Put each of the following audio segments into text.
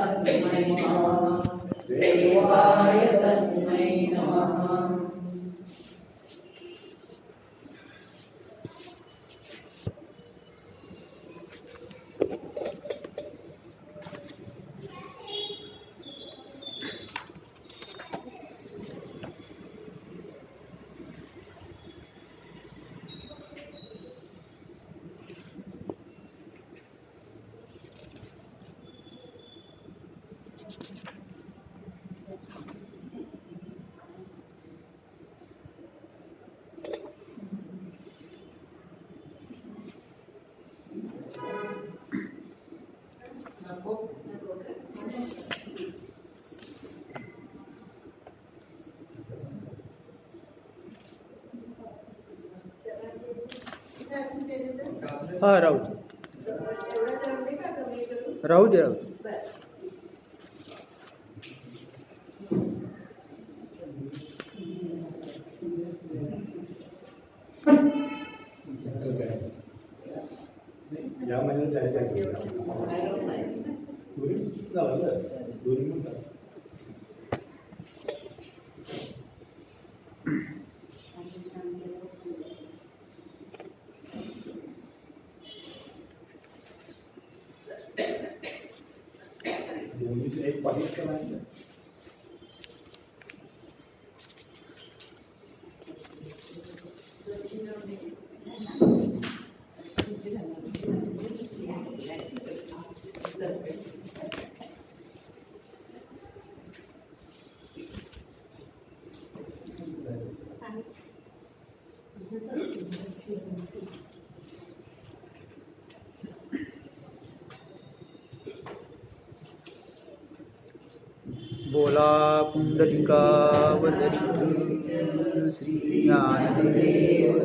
तस्मै नमः देवाय तस्मै नमः। हा राहू राहू दे राहू या महिन्यात जायचं एक पाकिट करायचं बोला पुंडलिका वरदरित श्री ज्ञानदेव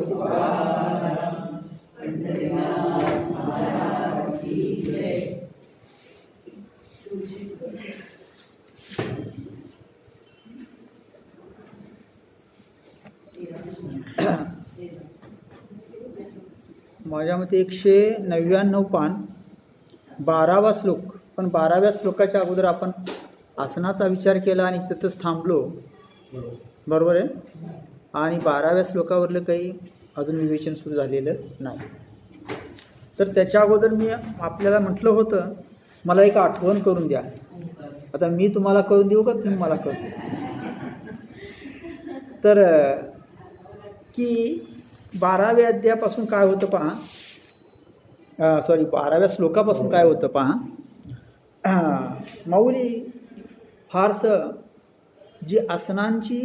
माझ्या मते 199 पान 12वा श्लोक. पण 12व्या श्लोकाच्या अगोदर आपण आसनाचा विचार केला आणि तिथंच थांबलो, बरोबर आहे. आणि 12व्या श्लोकावरलं काही अजून विवेचन सुरू झालेलं नाही. तर त्याच्या अगोदर मी आपल्याला म्हटलं होतं मला एक आठवण करून द्या. आता मी तुम्हाला करून देऊ का तुम्ही मला करून द्या? तर की 12व्या अध्यायापासून काय होतं पहा, 12व्या श्लोकापासून काय होतं पहा. माऊली फारसं जी आसनांची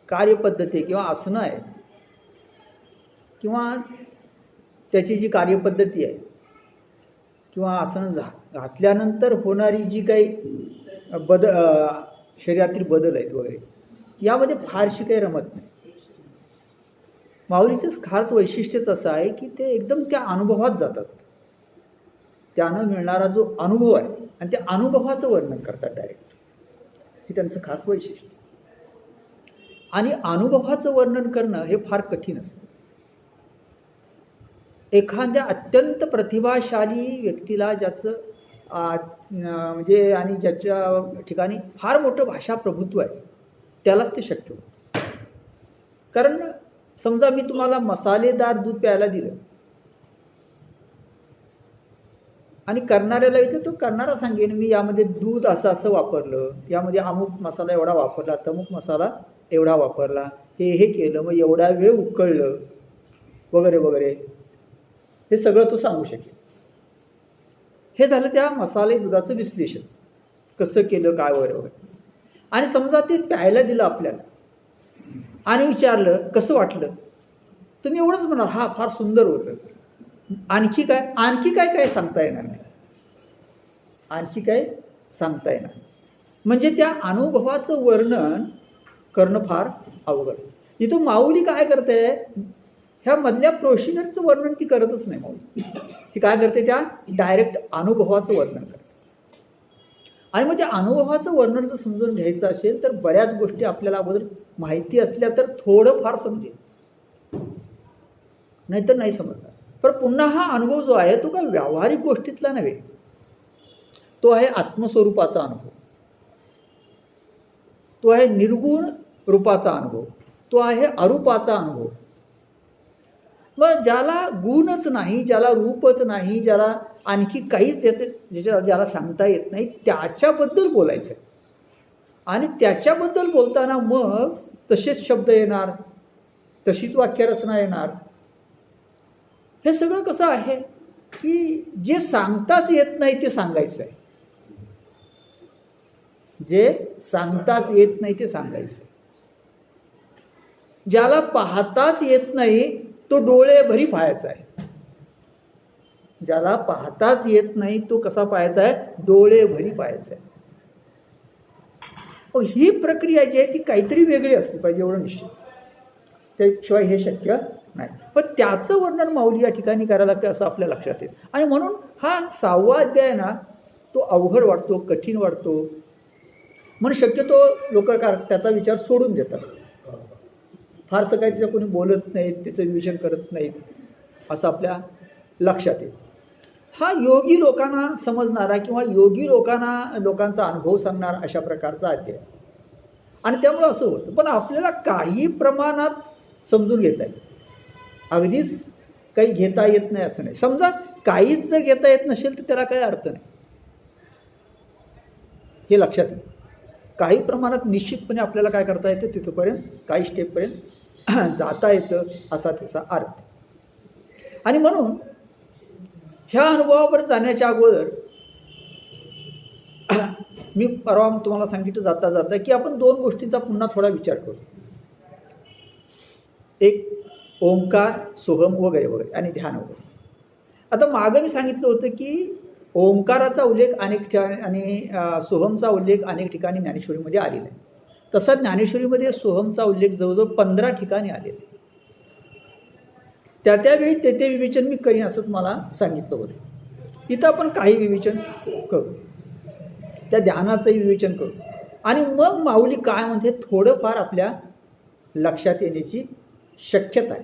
कार्यपद्धती आहे किंवा आसनं आहे किंवा त्याची जी कार्यपद्धती आहे किंवा आसनं घातल्यानंतर होणारी जी काही शरीरातील बदल आहेत वगैरे, यामध्ये फारशी काही रमत नाही. माऊलीचंच खास वैशिष्ट्यच असं आहे की ते एकदम त्या अनुभवात जातात. त्यानं मिळणारा जो अनुभव आहे आणि त्या अनुभवाचं वर्णन करतात डायरेक्ट, हे त्यांचं खास वैशिष्ट्य. आणि अनुभवाचं वर्णन करणं हे फार कठीण असतं. एखाद्या अत्यंत प्रतिभाशाली व्यक्तीला ज्याचं म्हणजे आणि ज्याच्या ठिकाणी फार मोठं भाषा प्रभुत्व आहे त्यालाच ते शक्य होतं. कारण समजा मी तुम्हाला मसालेदार दूध प्यायला दिलं आणि करणाऱ्याला विचार, तो करणारा सांगेन मी यामध्ये दूध असं असं वापरलं, यामध्ये अमुक मसाला एवढा वापरला, तमुक मसाला एवढा वापरला, हे केलं, मग एवढा वेळ उकळलं वगैरे वगैरे, हे सगळं तो सांगू शकेल. हे झालं त्या मसाले दुधाचं विश्लेषण, कसं केलं काय वगैरे वगैरे. आणि समजा ते प्यायला दिलं आपल्याला आणि विचारलं कसं वाटलं, तुम्ही एवढंच म्हणाल हा फार सुंदर होतं. आणखी काय काय सांगता येणार नाही, आणखी काय सांगता येणार. म्हणजे त्या अनुभवाचं वर्णन करणं फार अवघड. इथं माऊली काय करते, ह्या मधल्या प्रोसिजरचं वर्णन ती करतच नाही. माऊली ती काय करते, त्या डायरेक्ट अनुभवाचं वर्णन करते. आणि मग त्या अनुभवाचं वर्णन जर समजून घ्यायचं असेल तर बऱ्याच गोष्टी आपल्याला अगोदर माहिती असल्या तर थोडं फार समजेल, नाहीतर नाही समजणार. पण पुन्हा हा अनुभव जो आहे तो काय व्यावहारिक गोष्टीतला नव्हे, तो आहे आत्मस्वरूपाचा अनुभव, तो आहे निर्गुण रूपाचा अनुभव, तो आहे अरूपाचा अनुभव. मग ज्याला गुणच नाही, ज्याला रूपच नाही, ज्याला आणखी काहीच ज्याला सांगता येत नाही, त्याच्याबद्दल बोलायचं आहे. आणि त्याच्याबद्दल बोलताना मग तसेच शब्द येणार, तशीच वाक्यरचना येणार. हे सगळं कसं आहे की जे सांगताच येत नाही ते सांगायचं आहे, जे सांगताच येत नाही ते सांगायचं आहे. ज्याला पाहताच येत नाही तो डोळे भरी पाहायचा आहे. ज्याला पाहताच येत नाही तो कसा पाहायचा आहे? डोळे भरी पाहायचा आहे. ही प्रक्रिया जी आहे ती काहीतरी वेगळी असली पाहिजे, एवढं निश्चित. त्याशिवाय हे शक्य नाही. पण त्याचं वर्णन माऊली या ठिकाणी करायला लागतं असं आपल्या लक्षात येईल. आणि म्हणून हा 6वा अध्याय ना तो अवघड वाटतो, कठीण वाटतो, म्हणून शक्यतो लोक त्याचा विचार सोडून देतात. फारसं काही त्याचं कोणी बोलत नाहीत, त्याचं विवेचन करत नाहीत असं आपल्या लक्षात येईल. हा योगी लोकांना समजणारा किंवा योगी लोकांचा अनुभव सांगणारा अशा प्रकारचा अध्याय. आणि त्यामुळं असं होतं. पण आपल्याला काही प्रमाणात समजून घेता येईल, अगदीच काही घेता येत नाही असं नाही. समजा काहीच जर घेता येत नसेल तर त्याला काही अर्थ नाही, हे लक्षात येईल. काही प्रमाणात निश्चितपणे आपल्याला काय करता येतं, तिथपर्यंत काही स्टेपपर्यंत जाता येतं असा त्याचा अर्थ. आणि म्हणून ह्या अनुभवावर जाण्याच्या अगोदर मी परवा तुम्हाला सांगितलं जाता जाता की आपण 2 गोष्टींचा पुन्हा थोडा विचार करू. एक ओंकार, सोहम वगैरे वगैरे आणि ध्यान वगैरे. आता मागं मी सांगितलं होतं की ओंकाराचा उल्लेख अनेक ठिकाणी आणि सोहमचा उल्लेख अनेक ठिकाणी ज्ञानेश्वरीमध्ये आलेला आहे. तसा ज्ञानेश्वरीमध्ये सोहमचा उल्लेख जवळजवळ 15 ठिकाणी आलेला आहे. त्यावेळी ते विवेचन मी करीन असं तुम्हाला सांगितलं होतं. इथं आपण काही विवेचन करू, त्या ध्यानाचंही विवेचन करू. आणि मग माऊली काय म्हणते थोडंफार आपल्या लक्षात येण्याची शक्यता आहे.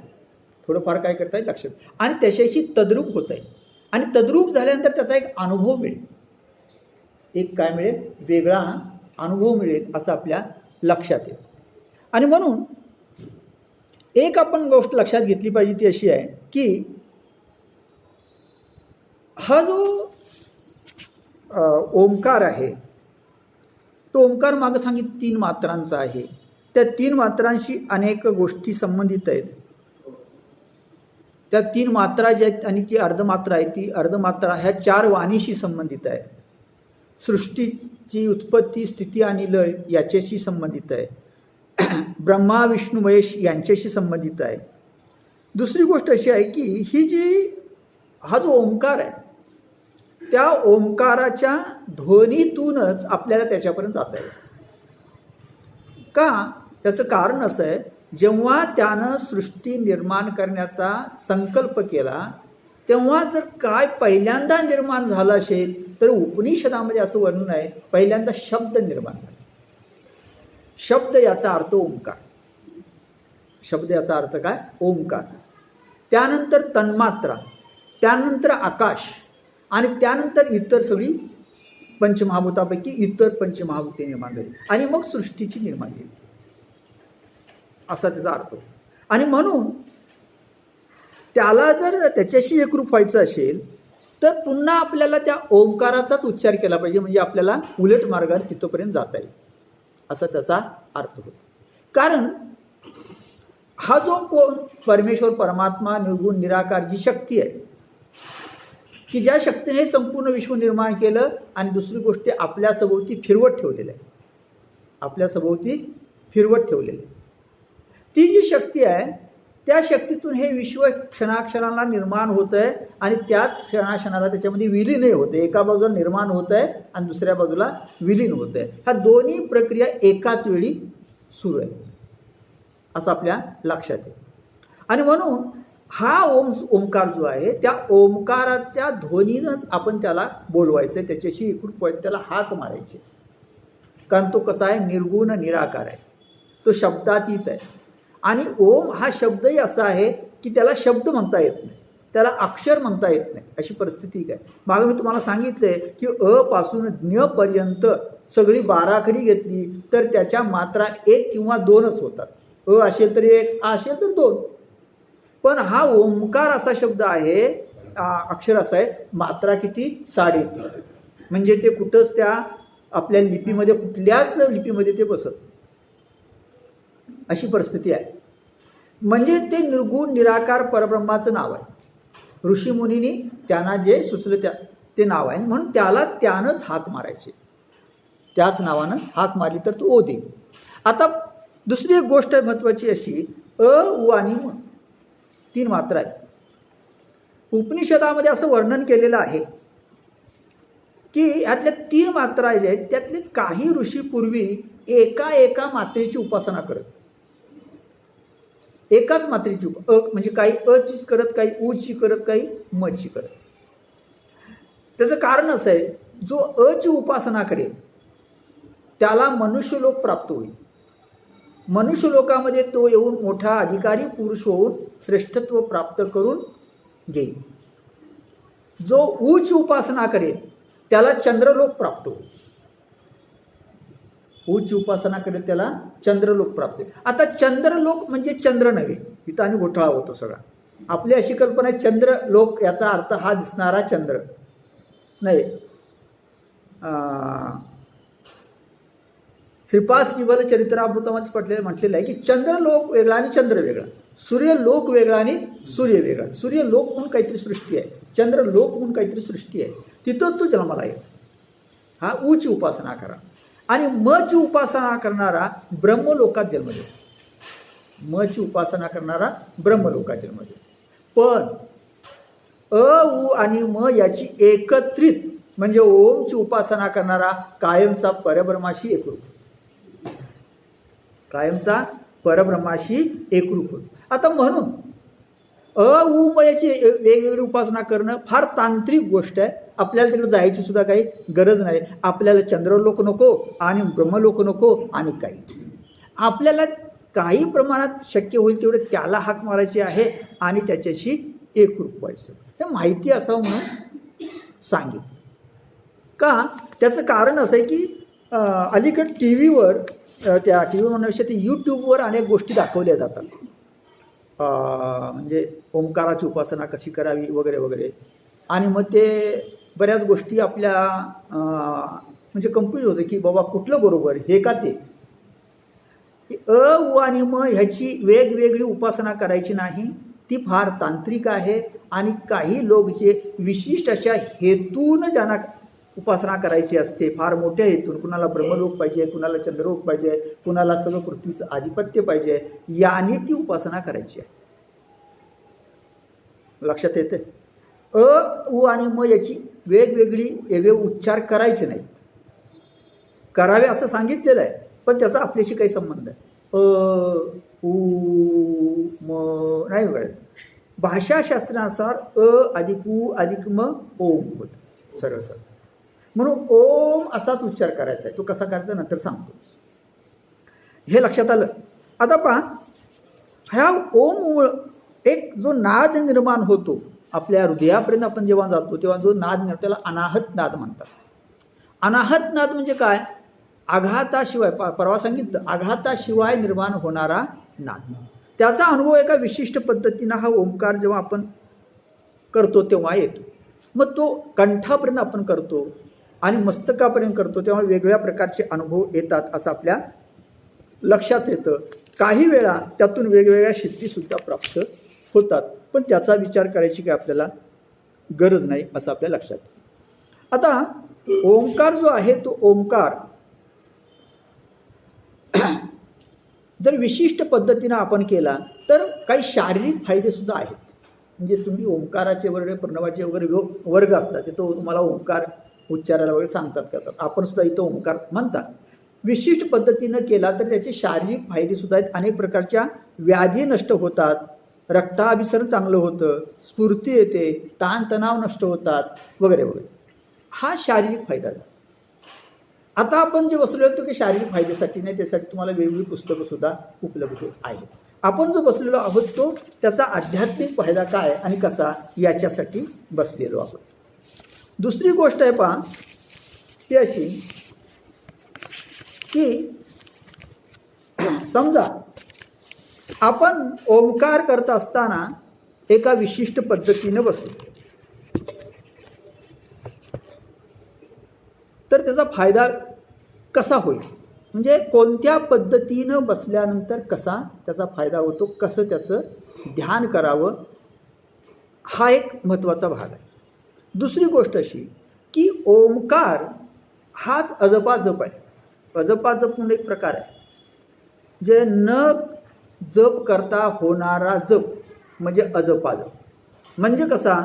थोडंफार काय करता येईल लक्षात, आणि त्याच्याशी तद्रूप होत आहे. आणि तद्रूप झाल्यानंतर त्याचा एक अनुभव मिळेल, एक काय मिळेल, वेगळा अनुभव मिळेल असं आपल्या लक्षात येईल. आणि म्हणून एक आपण गोष्ट लक्षात घेतली पाहिजे ती अशी आहे की हा जो ओंकार आहे तो ओंकार मागं सांगितलं 3 मात्रांचा आहे. त्या 3 मात्रांशी अनेक गोष्टी संबंधित आहेत. त्या 3 मात्रा ज्या आहेत आणि जी अर्धमात्रा आहे ती अर्धमात्रा ह्या 4 वाणीशी संबंधित आहे. सृष्टीची उत्पत्ती, स्थिती आणि लय याच्याशी संबंधित आहे. ब्रह्मा, विष्णू, महेश यांच्याशी संबंधित आहे. दुसरी गोष्ट अशी आहे की हा जो ओंकार आहे त्या ओंकाराच्या ध्वनीतूनच आपल्याला त्याच्यापर्यंत जाता येईल. का? त्याचं कारण असं आहे, जेव्हा त्यानं सृष्टी निर्माण करण्याचा संकल्प केला तेव्हा जर काय पहिल्यांदा निर्माण झालं असेल तर उपनिषदामध्ये असं वर्णन आहे, पहिल्यांदा शब्द निर्माण झाला. शब्द याचा अर्थ ओंकार. शब्द याचा अर्थ काय? ओंकार. त्यानंतर तन्मात्रा, त्यानंतर आकाश, आणि त्यानंतर इतर सगळी पंचमहाभूतापैकी इतर पंचमहाभूते निर्माण झाली आणि मग सृष्टीची निर्माण झाली असा त्याचा अर्थ होतो. आणि म्हणून त्याला जर त्याच्याशी एकरूप व्हायचं असेल तर पुन्हा आपल्याला त्या ओंकाराचाच उच्चार केला पाहिजे, म्हणजे आपल्याला उलट मार्गाने तिथपर्यंत जाता येईल असा त्याचा अर्थ होतो. कारण हा जो परमेश्वर, परमात्मा, निर्गुण, निराकार जी शक्ती आहे की ज्या शक्तीने संपूर्ण विश्व निर्माण केलं आणि दुसरी गोष्ट आपल्या सभोवती फिरवत ठेवलेलं आहे, आपल्या सभोवती फिरवत ठेवलेलं आहे. ती जी शक्ती आहे त्या शक्तीतून हे विश्व क्षणाक्षणाला निर्माण होत आहे आणि त्याच क्षणाक्षणाला त्याच्यामध्ये विलीनही होते. एका बाजूला निर्माण होत आहे आणि दुसऱ्या बाजूला विलीन होत आहे. ह्या दोन्ही प्रक्रिया एकाच वेळी सुरू आहे असं आपल्या लक्षात आहे. आणि म्हणून हा ओंकार जो आहे त्या ओंकाराच्या ध्वनीनंच आपण त्याला बोलवायचं, त्याच्याशी एकरूप व्हायचं, त्याला हाक मारायचे. कारण तो कसा आहे? निर्गुण निराकार आहे, तो शब्दातीत आहे. आणि ओम हा शब्दही असा आहे की त्याला शब्द म्हणता येत नाही. त्याला अक्षर म्हणता येत नाही अशी परिस्थिती काय. मागे मी तुम्हाला सांगितलंय की अ पासून ज्ञ पर्यंत सगळी 12 आकडी घेतली तर त्याच्या मात्रा 1 किंवा 2च होतात. अ असेल तर 1, आ असेल तर 2. पण हा ओंकार असा शब्द आहे, अक्षर असा आहे, मात्रा किती 3.5. म्हणजे ते कुठंच त्या आपल्या लिपीमध्ये कुठल्याच लिपीमध्ये ते बसत अशी परिस्थिती आहे. म्हणजे ते निर्गुण निराकार परब्रह्माचं नाव आहे. ऋषीमुनींनी त्यांना जे सुचलं ते नाव आहे, म्हणून त्याला त्यानंच हाक मारायचे. त्याच नावानं हाक मारली तर तू ओ दे. आता दुसरी एक गोष्ट महत्वाची अशी, अ उ आणि म 3 मात्रा आहेत. उपनिषदामध्ये असं वर्णन केलेलं आहे की यातल्या 3 मात्रा ज्या आहेत त्यातले काही ऋषी पूर्वी एका मात्रेची उपासना करत. एकाच मात्रेची म्हणजे काही अ चीच करत, काही उ ची करत, काही म ची करत. त्याचं कारण असं आहे, जो अ ची उपासना करेल त्याला मनुष्यलोक प्राप्त होईल. मनुष्यलोकामध्ये तो येऊन मोठा अधिकारी पुरुष होऊन श्रेष्ठत्व प्राप्त करून घेईल. जो उ ची उपासना करेल त्याला चंद्रलोक प्राप्त होईल. ऊची उपासना करेल त्याला चंद्रलोक प्राप्त होईल. आता चंद्रलोक म्हणजे चंद्र नव्हे, इथं आणि घोटाळा होतो सगळा. आपली अशी कल्पना आहे चंद्रलोक याचा अर्थ हा दिसणारा चंद्र नाही. श्रीपाद श्रीवल्ल चरित्रामृतामध्ये म्हटलेलं आहे की चंद्रलोक वेगळा आणि चंद्र वेगळा, सूर्यलोक वेगळा आणि सूर्य वेगळा. सूर्यलोक म्हणून काहीतरी सृष्टी आहे, चंद्रलोक म्हणून काहीतरी सृष्टी आहे. तिथं तो जन्माला येतो. हा ऊची उपासना करा. आणि म ची उपासना करणारा ब्रह्मलोकात जन्म देतो. म ची उपासना करणारा ब्रह्मलोकात जन्म देतो. पण अ उ आणि म याची एकत्रित म्हणजे ओमची उपासना करणारा कायमचा परब्रह्माशी एकरूप, कायमचा परब्रह्माशी एकरूप होतो. आता म्हणून अ उ म याची वेगवेगळी उपासना करणं फार तांत्रिक गोष्ट आहे. आपल्याला तिकडे जायची सुद्धा काही गरज नाही. आपल्याला चंद्रलोक नको आणि ब्रह्मलोक नको आणि काही. आपल्याला काही प्रमाणात शक्य होईल तेवढे त्याला हाक मारायची आहे आणि त्याच्याशी एकरूप व्हायचं. हे माहिती असावं म्हणून सांगेन. का त्याचं कारण असं आहे की अलीकडे टी व्हीवर, त्या टी व्ही म्हणण्यापेक्षा ते यूट्यूबवर अनेक गोष्टी दाखवल्या जातात. म्हणजे ओंकाराची उपासना कशी करावी वगैरे वगैरे. आणि मग ते बऱ्याच गोष्टी आपल्या म्हणजे कन्फ्यूज होते की बाबा कुठलं बरोबर, हे का ते. अ उ आणि म ह्याची वेगवेगळी उपासना करायची नाही, ती फार तांत्रिक आहे. आणि काही लोक जे विशिष्ट अशा हेतून ज्यांना उपासना करायची असते, फार मोठ्या हेतून, कुणाला ब्रह्मलोक पाहिजे, कुणाला चंद्रलोक पाहिजे, कुणाला सगळं पृथ्वीचं आधिपत्य पाहिजे, याने ती उपासना करायची आहे. लक्षात येते. अ उ आणि म याची वेगळे उच्चार करायचे नाहीत. करावे असं सांगितलेलं आहे, पण त्याचा आपल्याशी काही संबंध आहे. अ उ म नाही करायचं. भाषाशास्त्रानुसार अ अधिक उ अधिक म ओम होतं सरळ सरळ. म्हणून ओम असाच उच्चार करायचा आहे. तो कसा करायचा नंतर सांगतो. हे लक्षात आलं. आता पहा, ह्या ओममुळे एक जो नाद निर्माण होतो आपल्या हृदयापर्यंत आपण जेव्हा जातो तेव्हा जो नाद मिळतो त्याला अनाहत नाद म्हणतात. अनाहत नाद म्हणजे काय? आघाताशिवाय, परवा सांगितलं, आघाताशिवाय निर्माण होणारा नाद. त्याचा अनुभव एका विशिष्ट पद्धतीनं हा ओंकार जेव्हा आपण करतो तेव्हा येतो. मग तो कंठापर्यंत आपण करतो आणि मस्तकापर्यंत करतो तेव्हा वेगवेगळ्या प्रकारचे अनुभव येतात असं आपल्या लक्षात येतं. काही वेळा त्यातून वेगवेगळ्या सिद्धीसुद्धा प्राप्त होतात, पण त्याचा विचार करायची काही आपल्याला गरज नाही असं आपल्या लक्षात. आता ओंकार जो आहे तो ओंकार जर विशिष्ट पद्धतीनं आपण केला तर काही शारीरिक फायदे सुद्धा आहेत. म्हणजे तुम्ही ओंकाराचे वगैरे प्रणवाचे वगैरे वर्ग असतात, तिथं तुम्हाला ओंकार उच्चारायला वगैरे सांगतात करतात. आपण सुद्धा इथं ओंकार म्हणतात. विशिष्ट पद्धतीनं केला तर त्याचे शारीरिक फायदे सुद्धा आहेत. अनेक प्रकारच्या व्याधी नष्ट होतात, रक्ताभिसरण चांगलं होतं, स्फूर्ती येते, ताणतणाव नष्ट होतात वगैरे वगैरे. हा शारीरिक फायदा झाला. आता आपण जे बसलो होतो की शारीरिक फायद्यासाठी नाही, त्यासाठी तुम्हाला वेगवेगळी पुस्तकं सुद्धा उपलब्ध आहेत. आपण जो बसलेलो आहोत तो त्याचा आध्यात्मिक फायदा काय आणि कसा याच्यासाठी बसलेलो आहोत. दुसरी गोष्ट आहे पहा ती अशी की समजा आपण ओंकार करत असताना एका विशिष्ट पद्धतीने बसलो तर त्याचा फायदा कसा होईल, म्हणजे कोणत्या पद्धतीनं बसल्यानंतर कसा त्याचा फायदा होतो, कसं त्याचं ध्यान करावं, हा एक महत्त्वाचा भाग आहे. दुसरी गोष्ट अशी की ओंकार हाच अजपा जप आहे. अजपा जप म्हणून एक प्रकार आहे जे न जप करता होणारा जप म्हणजे अजपा जप. म्हणजे कसा,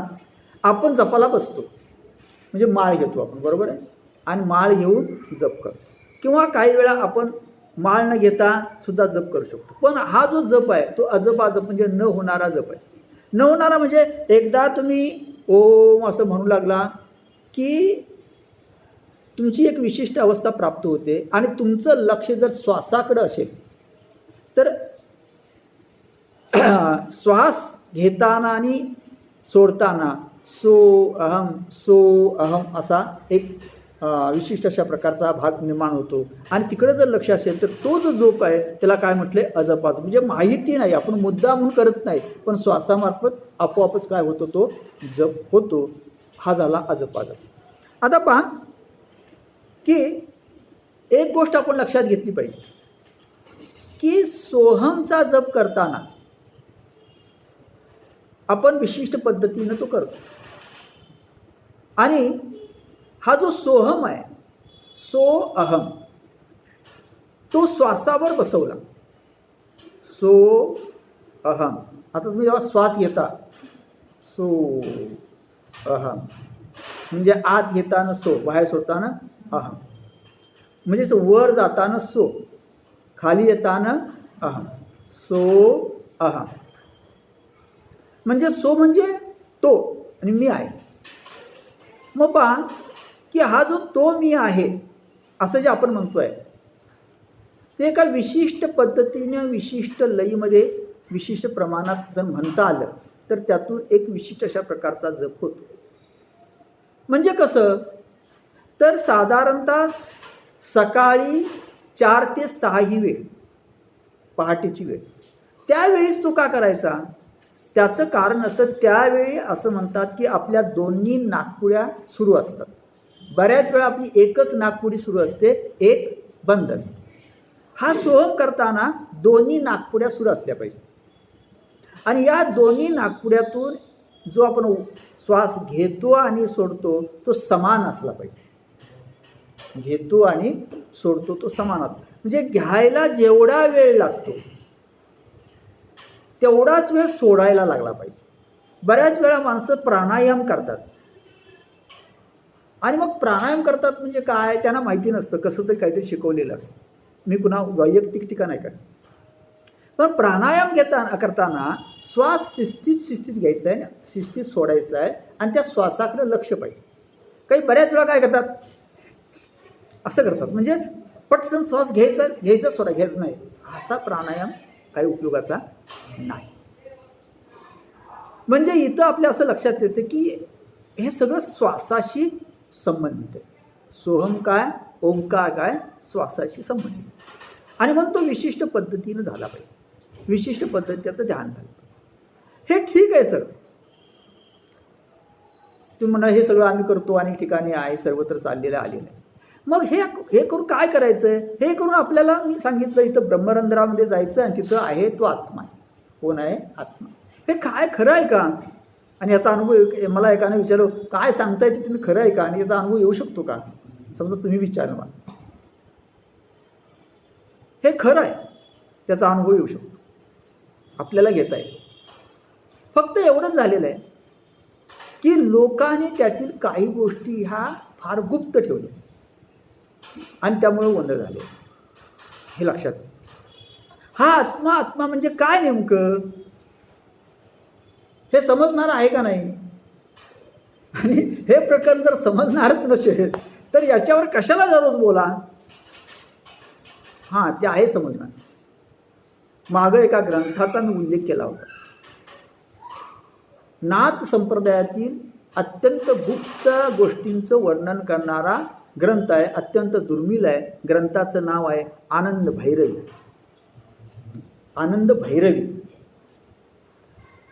आपण जपाला बसतो म्हणजे माळ घेतो आपण, बरोबर आहे, आणि माळ घेऊन जप करतो, किंवा काही वेळा आपण माळ न घेता सुद्धा जप करू शकतो. पण हा जो जप आहे तो अजपा जप म्हणजे न होणारा जप आहे. न होणारा म्हणजे एकदा तुम्ही ओम असं म्हणू लागला की तुमची एक विशिष्ट अवस्था प्राप्त होते आणि तुमचं लक्ष जर श्वासाकडे असेल तर श्वास घेताना आणि सोडताना सो अहम असा एक विशिष्ट अशा प्रकारचा भाग निर्माण होतो. आणि तिकडे जर लक्ष असेल तर तो जो झोप आहे त्याला काय म्हटले अजपा. म्हणजे माहिती नाही, आपण मुद्दा म्हणून करत नाही, पण श्वासामार्फत आपोआपच काय होतो तो जप होतो. हा झाला अजपा जप. आता पहा की एक गोष्ट आपण लक्षात घेतली पाहिजे की सोहमचा जप करताना आपण विशिष्ट पद्धतीनं तो करतो आणि हा जो सोहम आहे सो अहम तो श्वासावर बसवला. सो अहम. आता तुम्ही जेव्हा श्वास घेता सो अहम म्हणजे आत घेताना सो, बाहेर सोडताना अहम. म्हणजे वर जाताना सो, खाली येताना अहम. सो अहम म्हणजे सो म्हणजे तो आणि मी आहे. मग पहा की हा जो तो मी आहे असं जे आपण म्हणतोय ते एका विशिष्ट पद्धतीने विशिष्ट लयीमध्ये विशिष्ट प्रमाणात जर म्हणता आलं तर त्यातून एक विशिष्ट अशा प्रकारचा जप होतो. म्हणजे कसं तर साधारणतः सकाळी 4 ते 6 ही वेळ, पहाटेची वेळ, त्यावेळीच तो का करायचा. त्याचं कारण असं त्यावेळी असं म्हणतात की आपल्या दोन्ही नाकपुड्या सुरू असतात. बऱ्याच वेळा आपली एकच नाकपुडी सुरू असते, एक बंद असते. हा सोहम करताना दोन्ही नाकपुड्या सुरू असल्या पाहिजे आणि या दोन्ही नाकपुड्यातून जो आपण श्वास घेतो आणि सोडतो तो समान असला पाहिजे. घेतो आणि सोडतो तो समान असतो. म्हणजे घ्यायला जेवढा वेळ लागतो तेवढाच वेळ सोडायला लागला पाहिजे. बऱ्याच वेळा माणसं प्राणायाम करतात आणि मग प्राणायाम करतात म्हणजे काय त्यांना माहिती नसतं, कसं तरी काहीतरी शिकवलेलं असतं. मी पुन्हा वैयक्तिक टीका नाही करत, पण प्राणायाम करताना श्वास शिस्तीत घ्यायचा आहे, शिस्तीत सोडायचा आहे आणि त्या श्वासाकडे लक्ष पाहिजे. काही बऱ्याच वेळा काय करतात असं करतात, म्हणजे पटकन श्वास घ्यायचा सोडा घ्यायचा नाही. असा प्राणायाम काही उपयोगाचा नाही. म्हणजे इथं आपल्या असं लक्षात येतं की हे सगळं श्वासाशी संबंधित आहे. सोहम काय, ओंकार काय, श्वासाशी संबंधित. आणि मग तो विशिष्ट पद्धतीनं झाला पाहिजे, विशिष्ट पद्धतीचं ध्यान झालं. हे ठीक आहे सर, तुम्ही म्हणा हे सगळं आम्ही करतो अनेक ठिकाणी आहे, सर्वत्र चाललेलं आलेलं आहे. मग हे करून काय करायचं. हे करून आपल्याला मी सांगितलं इथं ब्रह्मरंध्रामध्ये जायचं आणि तिथं आहे तो आत्मा आहे. कोण आहे, आत्मा. हे काय खरं आहे का. आणि याचा अनुभव मला एकाने विचारलं काय सांगताय ते तुम्ही खरं आहे का आणि याचा अनुभव येऊ शकतो का. समजा तुम्ही विचारलं मला, हे खरं आहे, त्याचा अनुभव येऊ शकतो, आपल्याला घेता येईल. फक्त एवढंच झालेलं आहे की लोकांनी त्यातील काही गोष्टी ह्या फार गुप्त ठेवल्या आणि त्यामुळे गोंधळ झाले. हे लक्षात. हा आत्मा म्हणजे काय नेमकं हे समजणार आहे का नाही. आणि हे प्रकरण जर समजणारच नसेल तर याच्यावर कशाला दररोज बोला. हां ते आहे समजणार. मागं एका ग्रंथाचा मी उल्लेख केला होता. नाथ संप्रदायातील अत्यंत गुप्त गोष्टींचं वर्णन करणारा ग्रंथ आहे, अत्यंत दुर्मिळ आहे. ग्रंथाचं नाव आहे आनंद भैरवी. आनंद भैरवी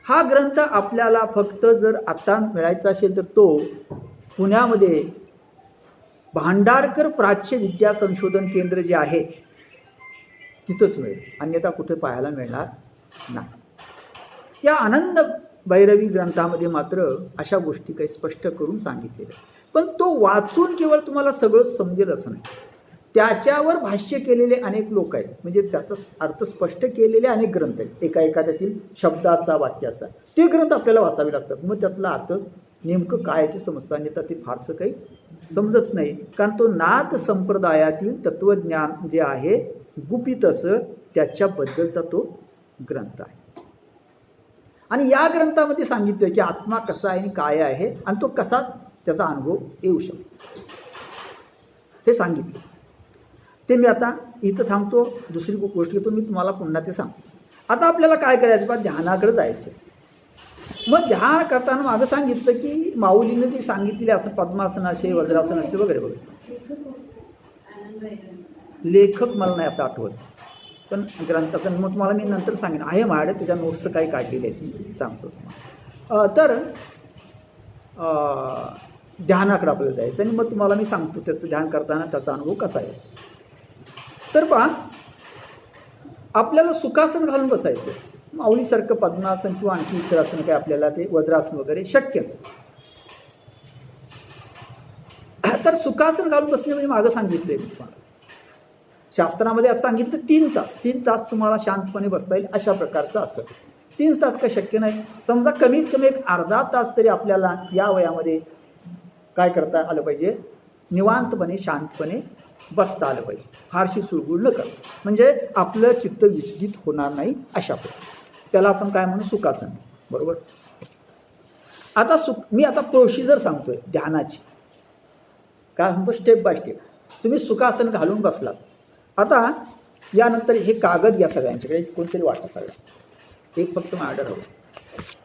हा ग्रंथ आपल्याला फक्त जर आता मिळायचा असेल तर तो पुण्यामध्ये भांडारकर प्राच्य विद्या संशोधन केंद्र जे आहे तिथंच मिळेल, अन्यथा कुठे पाहायला मिळणार नाही. या आनंद भैरवी ग्रंथामध्ये मात्र अशा गोष्टी काही स्पष्ट करून सांगितलेल्या, पण तो वाचून केवळ तुम्हाला सगळं समजेल असं नाही. त्याच्यावर भाष्य केलेले अनेक लोक आहेत, म्हणजे त्याचा अर्थ स्पष्ट केलेले अनेक ग्रंथ आहेत. एखाद्यातील शब्दाचा वाक्याचा ते ग्रंथ आपल्याला वाचावे लागतात. मग त्यातला अर्थ नेमकं काय आहे ते समजतं, अन्यथा ते फारसं काही समजत नाही. कारण तो नाथ संप्रदायातील तत्वज्ञान जे आहे गुपित असं त्याच्याबद्दलचा तो ग्रंथ आहे. आणि या ग्रंथामध्ये सांगितलं की आत्मा कसा आहे आणि काय आहे आणि तो कसा त्याचा अनुभव येऊ शकतो हे सांगितलं. ते मी आता इथं थांबतो, दुसरी गोष्ट घेतो मी तुम्हाला पुन्हा ते सांगतो. आता आपल्याला काय करायचं बा, ध्यानाकडे जायचं. मग ध्यान करताना मागं सांगितलं की माऊलीनं जी सांगितलेली असतं पद्मासन असे वज्रासन असे वगैरे वगैरे. लेखक मला नाही आता आठवत, पण ग्रंथाचं मग तुम्हाला मी नंतर सांगेन. आहे माझ्याकडे त्याच्या नोट्स काही काढलेले आहेत, सांगतो. तर ध्यानाकडे आपल्याला जायचं आणि मग तुम्हाला मी सांगतो त्याचं ध्यान करताना त्याचा अनुभव कसा आहे. तर पहा, आपल्याला सुखासन घालून बसायचं. माऊलीसारखं पद्मासन किंवा आणखी इतर आसन काय आपल्याला ते वज्रासन वगैरे शक्य नाही. तर सुखासन घालून बसणे म्हणजे मागं सांगितले तुम्हाला शास्त्रामध्ये असं सांगितलं 3 तास तुम्हाला शांतपणे बसता येईल अशा प्रकारचं असं. 3 तास काय शक्य नाही. समजा कमीत कमी एक अर्धा तास तरी आपल्याला या वयामध्ये काय करता आलं पाहिजे, निवांतपणे शांतपणे बसता आलं पाहिजे, फारशी सुळबुळ न करता, म्हणजे आपलं चित्त विचलित होणार नाही अशा प्रकारे. त्याला आपण काय म्हणू, सुखासन, बरोबर. आता मी आता प्रोसिजर सांगतोय ध्यानाची, काय म्हणतो स्टेप बाय स्टेप. तुम्ही सुखासन घालून बसलात. आता यानंतर हे कागद घ्या सगळ्यांच्याकडे, कोणतरी वाटा सगळ्या, एक फक्त माझ्याकडे राहू.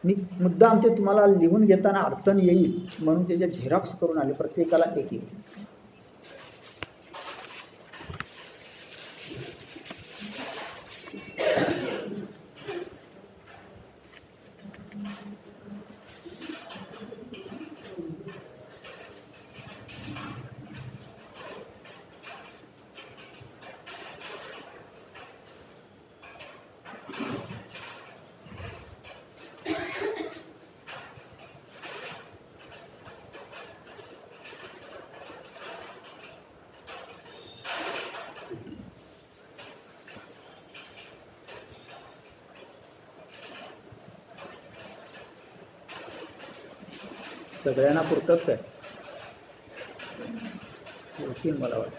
मी मुद्दाम ते तुम्हाला लिहून घेताना अडचण येईल म्हणून त्याच्या झेरॉक्स करून आले, प्रत्येकाला एक. सगळ्यांना पुरतच आहे, होतील मला वाटतं.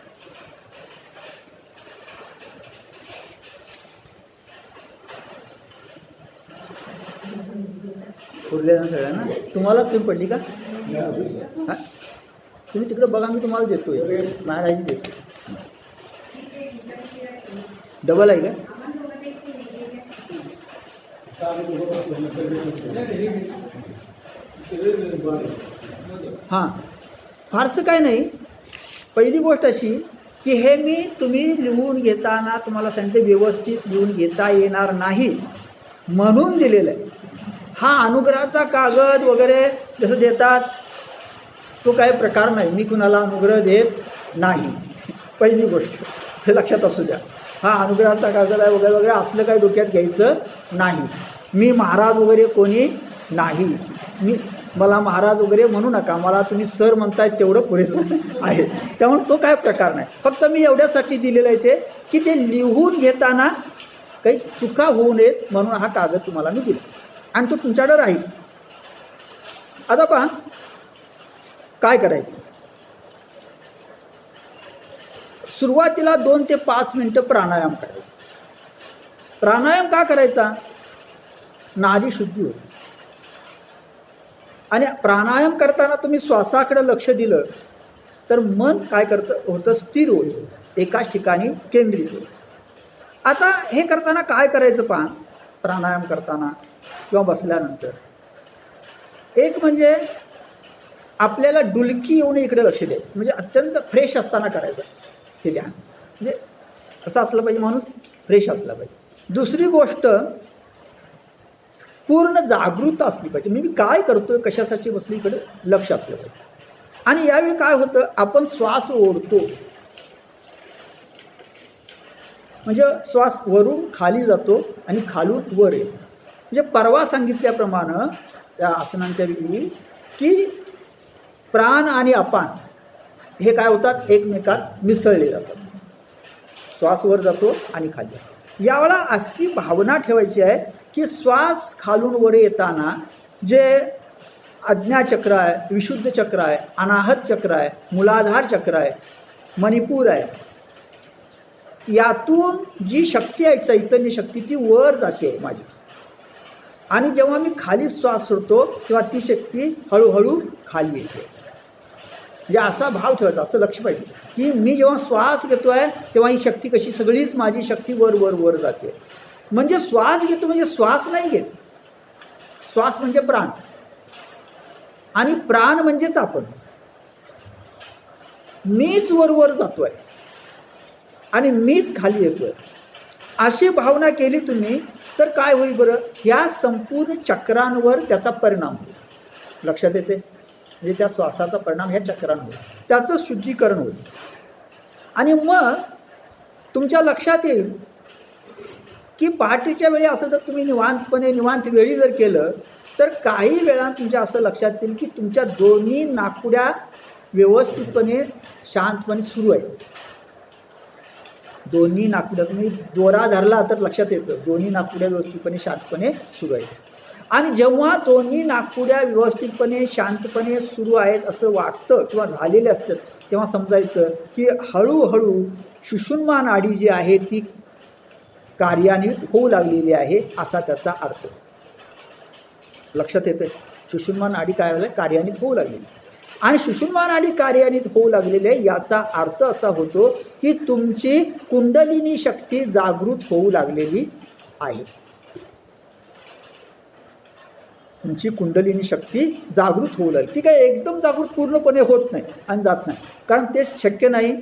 पुरले ना सगळ्यांना. तुम्हालाच तुम्ही पडली का? हां, तुम्ही तिकडे बघा, मी तुम्हाला देतोय, माझ्या देतो. डबल आहे का? हां, फारसं काय नाही. पहिली गोष्ट अशी की हे मी तुम्ही लिहून घेताना तुम्हाला सांगते व्यवस्थित लिहून घेता येणार नाही म्हणून दिलेलं आहे. हा अनुग्रहाचा कागद वगैरे जसं देतात तो काही प्रकार नाही. मी कुणाला अनुग्रह देत नाही, पहिली गोष्ट हे लक्षात असू द्या. हा अनुग्रहाचा कागद आहे वगैरे वगैरे असलं काही डोक्यात घ्यायचं नाही. मी महाराज वगैरे कोणी नाही. मला महाराज वगैरे म्हणू नका, मला तुम्ही सर म्हणताय तेवढं पुरेसं आहे. त्यामुळे तो काय प्रकार नाही. फक्त मी एवढ्यासाठी दिलेलं आहे ते की ते लिहून घेताना काही चुका होऊ नयेत म्हणून हा कागद तुम्हाला मी दिला आणि तो तुमच्याकडे राहील. आता पहा काय करायचं. सुरुवातीला 2 ते 5 मिनिटं प्राणायाम करायचा. प्राणायाम का करायचा? नाडी शुद्धी होते. आणि प्राणायाम करताना तुम्ही श्वासाकडे लक्ष दिलं तर मन काय होतं, स्थिर होतं, एकाच ठिकाणी केंद्रित होतं. आता हे करताना काय करायचं पहा, प्राणायाम करताना किंवा बसल्यानंतर, एक म्हणजे आपल्याला डुलकी येऊन इकडे लक्ष द्यायचं, म्हणजे अत्यंत फ्रेश असताना करायचं हे ध्यान, म्हणजे असं असलं पाहिजे, माणूस फ्रेश असला पाहिजे. दुसरी गोष्ट, पूर्ण जागृत असली पाहिजे, मी काय करतोय, कशासाठी बसलो, इकडे लक्ष असलं पाहिजे. आणि यावेळी काय होतं, आपण श्वास ओढतो, म्हणजे श्वास वरून खाली जातो आणि खालून वर येतो. म्हणजे परवा सांगितल्याप्रमाणे त्या आसनांच्या वेळी की प्राण आणि अपान हे काय होतात, एकमेकात मिसळले जातात. श्वास वर जातो आणि खाली जातो. यावेळेला अशी भावना ठेवायची आहे की श्वास खालून वर येताना जे आज्ञाचक्र आहे, विशुद्ध चक्र आहे, अनाहत चक्र आहे, मूलाधार चक्र आहे, मणिपूर आहे, यातून जी शक्ती आहे, चैतन्य शक्ती, ती वर जाते माझी. आणि जेव्हा मी खाली श्वास सोडतो तेव्हा ती शक्ती हळूहळू खाली येते. म्हणजे असा भाव ठेवायचा, असं लक्ष पाहिजे की मी जेव्हा श्वास घेतोय तेव्हा ही शक्ती कशी, सगळीच माझी शक्ती वर वर वर जाते. म्हणजे श्वास घेतो म्हणजे श्वास नाही घेत, श्वास म्हणजे प्राण, आणि प्राण म्हणजेच आपण. मीच वर वर जातोय आणि मीच खाली येतोय, अशी भावना केली तुम्ही तर काय होईल बरं, ह्या संपूर्ण चक्रांवर त्याचा परिणाम होईल. लक्षात येते, म्हणजे त्या श्वासाचा परिणाम ह्या चक्रांवर, त्याचं शुद्धीकरण होईल. आणि मग तुमच्या लक्षात येईल की पहाटेच्या वेळी असं जर तुम्ही निवांत वेळी जर केलं तर काही वेळा तुमच्या असं लक्षात येईल की तुमच्या दोन्ही नाकपुड्या व्यवस्थितपणे शांतपणे सुरू आहेत. दोन्ही नाकपुड्या तुम्ही दोरा धरला तर लक्षात येतं, दोन्ही नाकपुड्या व्यवस्थितपणे शांतपणे सुरू आहेत. आणि जेव्हा दोन्ही नाकपुड्या व्यवस्थितपणे शांतपणे सुरू आहेत असं वाटतं किंवा झालेले असतात, तेव्हा समजायचं की हळूहळू सुषुम्ना नाडी जी आहे ती कार्यान्वित होऊ लागलेली आहे, असा त्याचा अर्थ. लक्षात येते, सुषुम्ना नाडी काय कार्यान्वित होऊ लागलेली. आणि सुषुम्ना नाडी कार्यान्वित होऊ लागलेली आहे याचा अर्थ असा होतो की तुमची कुंडलिनी शक्ती जागृत होऊ लागलेली आहे. तुमची कुंडलिनी शक्ती जागृत होऊ लागली. ती काय एकदम जागृत पूर्णपणे होत नाही आणि जात नाही, कारण ते शक्य नाही,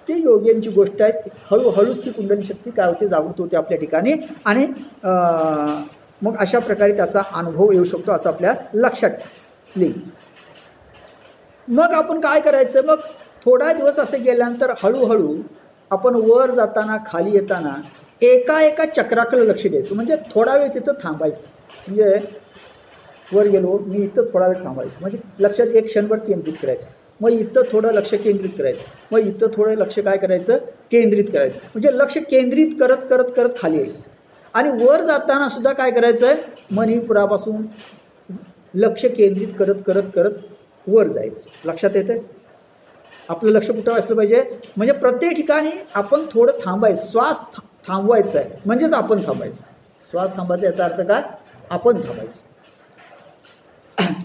ती योग्यांची गोष्ट आहे. हळूहळूच ती कुंडलिनी शक्ती काय होते, जागृत होते आपल्या ठिकाणी. आणि मग अशा प्रकारे त्याचा अनुभव येऊ शकतो असं आपल्या लक्षात येईल. मग आपण काय करायचं, मग थोडा दिवस असे गेल्यानंतर हळूहळू आपण वर जाताना खाली येताना एका एका चक्राकडे लक्ष द्यायचं. म्हणजे थोडा वेळ तिथं थांबायचं, म्हणजे वर गेलो मी इथं थोडा वेळ थांबायचं, म्हणजे लक्षात एक क्षणभर केंद्रित करायचं. मग इथं थोडं लक्ष केंद्रित करायचं, मग इथं थोडं लक्ष काय करायचं, केंद्रित करायचं. म्हणजे लक्ष केंद्रित करत करत करत खाली यायचं. आणि वर जाताना सुद्धा काय करायचं आहे, मणिपुरापासून लक्ष केंद्रित करत करत करत वर जायचं. लक्षात येतं, आपलं लक्ष कुठं असलं पाहिजे, म्हणजे प्रत्येक ठिकाणी आपण थोडं थांबायचं, श्वास थांबवायचा आहे म्हणजेच आपण थांबायचं. श्वास थांबायचा याचा अर्थ काय, आपण थांबायचं,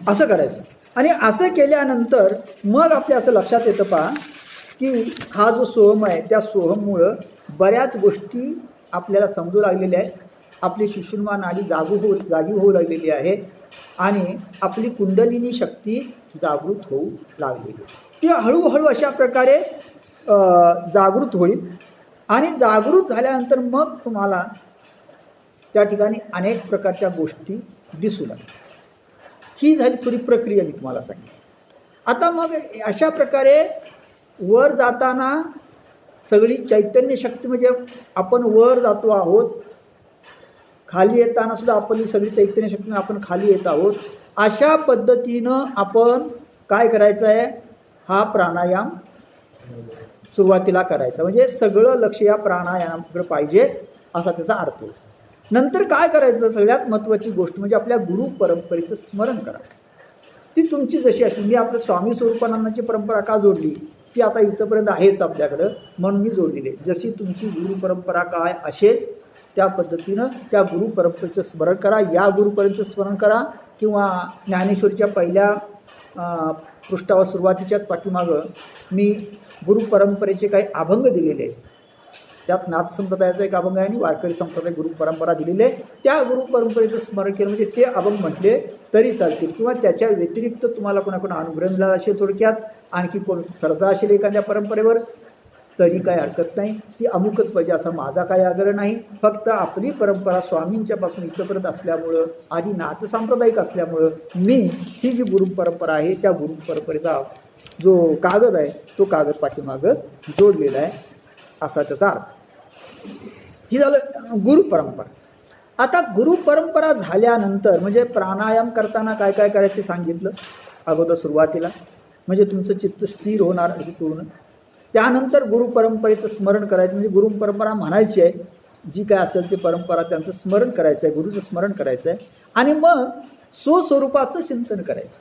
असं करायचं. आणि असं केल्यानंतर मग आपल्या असं लक्षात येतं पहा की हा जो सोहम आहे त्या सोहममुळं बऱ्याच गोष्टी आपल्याला समजू लागलेल्या आहेत. आपली सुषुम्ना नाडी जागी होऊ लागलेली आहे आणि आपली कुंडलिनी शक्ती जागृत होऊ लागलेली. ती हळूहळू अशा प्रकारे जागृत होईल. आणि जागृत झाल्यानंतर मग तुम्हाला त्या ठिकाणी अनेक प्रकारच्या गोष्टी दिसू लागतात. ही झाली थोडी प्रक्रिया मी तुम्हाला सांगितली. आता मग अशा प्रकारे वर जाताना सगळी चैतन्य शक्ती, म्हणजे आपण वर जातो आहोत, खाली येताना सुद्धा आपण ही सगळी चैतन्य शक्ती आपण खाली येत आहोत. अशा पद्धतीनं आपण काय करायचं आहे, हा प्राणायाम सुरुवातीला करायचा. म्हणजे सगळं लक्ष या प्राणायामाकडे पाहिजे असा त्याचा अर्थ होतो. नंतर काय करायचं, सगळ्यात महत्त्वाची गोष्ट म्हणजे आपल्या गुरु परंपरेचं स्मरण करा. ती तुमची जशी असेल. मी आपल्या स्वामी स्वरूपानंदाची परंपरा का जोडली, ती आता इथंपर्यंत आहेच आपल्याकडं म्हणून मी जोडलेली. जशी तुमची गुरु परंपरा काय असेल त्या पद्धतीनं त्या गुरु परंपरेचं स्मरण करा. या गुरुपरंपरेचं स्मरण करा किंवा ज्ञानेश्वरीच्या पहिल्या पृष्ठावर सुरुवातीच्याच पाठीमागं मी गुरु परंपरेचे काही अभंग दिलेले आहेत, त्यात नाथ संप्रदायाचा एक अभंग आहे आणि वारकरी संप्रदाय गुरु परंपरा दिलेली आहे. त्या गुरु परंपरेचं स्मरण केलं म्हणजे ते अभंग म्हटले तरी चालतील, किंवा त्याच्या व्यतिरिक्त तुम्हाला कोणाकोणा अनुग्रह मिळाला असेल, थोडक्यात आणखी कोण श्रद्धा असेल एखाद्या परंपरेवर, तरी काही हरकत नाही. ती अमुकच पाहिजे असा माझा काही आग्रह नाही. फक्त आपली परंपरा स्वामींच्यापासून इथपर्यंत असल्यामुळं आणि नाथ सांप्रदायिक असल्यामुळं मी ही जी गुरु परंपरा आहे त्या गुरु परंपरेचा जो कागद आहे तो कागद पाठीमागं जोडलेला आहे, असा त्याचा अर्थ. ही झालं गुरु परंपरा. आता गुरु परंपरा झाल्यानंतर म्हणजे प्राणायाम करताना काय काय करायचं ते सांगितलं अगोदर सुरुवातीला, म्हणजे तुमचं चित्त स्थिर होणार आहे पूर्ण. त्यानंतर गुरु परंपरेचं स्मरण करायचं, म्हणजे गुरु परंपरा म्हणायची आहे, जी काय असेल ते परंपरा त्यांचं स्मरण करायचं आहे, गुरुचं स्मरण करायचं आहे. आणि मग स्वस्वरूपाचं चिंतन करायचं.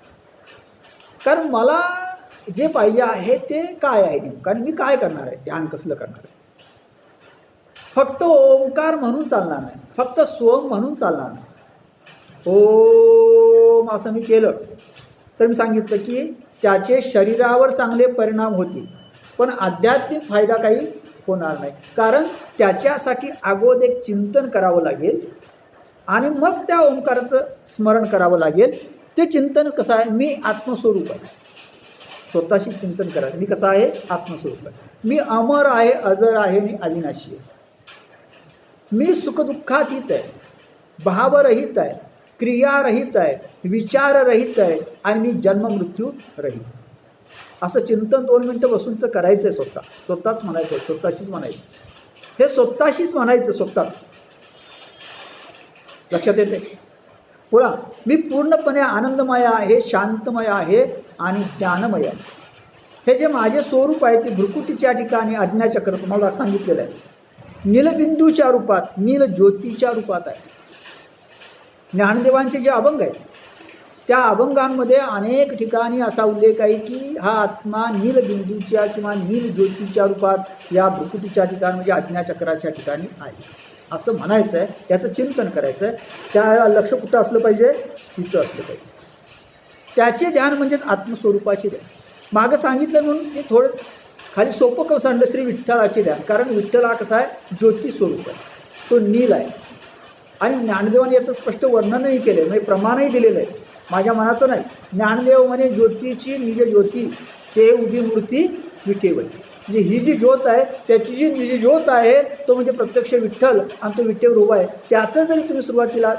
कारण मला जे पाहिजे आहे ते काय आहे नेमकं, आणि मी काय करणार आहे, ध्यान कसलं करणार आहे. फक्त ओंकार म्हणून चालणार नाही, फक्त स्वम म्हणून चालणार नाही. ओम असं मी केलं तर मी सांगितलं की त्याचे शरीरावर चांगले परिणाम होतील, पण आध्यात्मिक फायदा काही होणार नाही. कारण त्याच्यासाठी अगोदर एक चिंतन करावं लागेल आणि मग त्या ओंकाराचं स्मरण करावं लागेल. ते चिंतन कसं आहे, मी आत्मस्वरूप आहे, स्वतःशी चिंतन करायचं. मी कसा आहे, आत्मस्वरूप आहे. मी अमर आहे, अजर आहे आणि अविनाशी आहे. मी सुखदुःखातीत आहे, भावरहित आहे, क्रियारहित आहे, विचाररहित आहे आणि मी जन्ममृत्यू रहित. असं चिंतन 2 मिनटं बसून तर करायचं आहे. स्वतःच म्हणायचं, स्वतःशीच म्हणायचं. हे स्वतःशीच म्हणायचं, स्वतःच. लक्षात येते? पुढा मी पूर्णपणे आनंदमय आहे, शांतमय आहे आणि ज्ञानमय आहे. हे जे माझे स्वरूप आहे ते भ्रुकुटीच्या ठिकाणी आज्ञाचक्र तुम्हाला सांगितलेलं आहे. नीलबिंदूच्या रूपात, नील ज्योतीच्या रूपात आहे. ज्ञानदेवांचे जे अभंग आहेत त्या अभंगांमध्ये अनेक ठिकाणी असा उल्लेख आहे की हा आत्मा नीलबिंदूच्या किंवा नील ज्योतीच्या रूपात या भ्रुकुटीच्या ठिकाणी म्हणजे आज्ञाचक्राच्या ठिकाणी आहे असं म्हणायचं आहे. याचं चिंतन करायचं आहे. त्या लक्ष कुठं असलं पाहिजे, तिथं असलं पाहिजे. त्याचे ध्यान म्हणजेच आत्मस्वरूपाचे ध्यान. मागं सांगितलं म्हणून ते थोडं खाली सोपं कसं सांगितलं, श्री विठ्ठलाचे ध्यान. कारण विठ्ठल हा कसा आहे, ज्योती स्वरूप आहे, तो नील आहे. आणि ज्ञानदेवाने याचं स्पष्ट वर्णनही केलं आहे, म्हणजे प्रमाणही दिलेलं आहे. माझ्या मनाचं नाही. ज्ञानदेव म्हणे ज्योतीची निज ज्योती ते उभी मूर्ती विठेवली. म्हणजे ही जी ज्योत आहे त्याची जी निज ज्योत आहे तो म्हणजे प्रत्यक्ष विठ्ठल आणि तो विठ्ठल उभा आहे. त्याचं जरी तुम्ही सुरुवातीला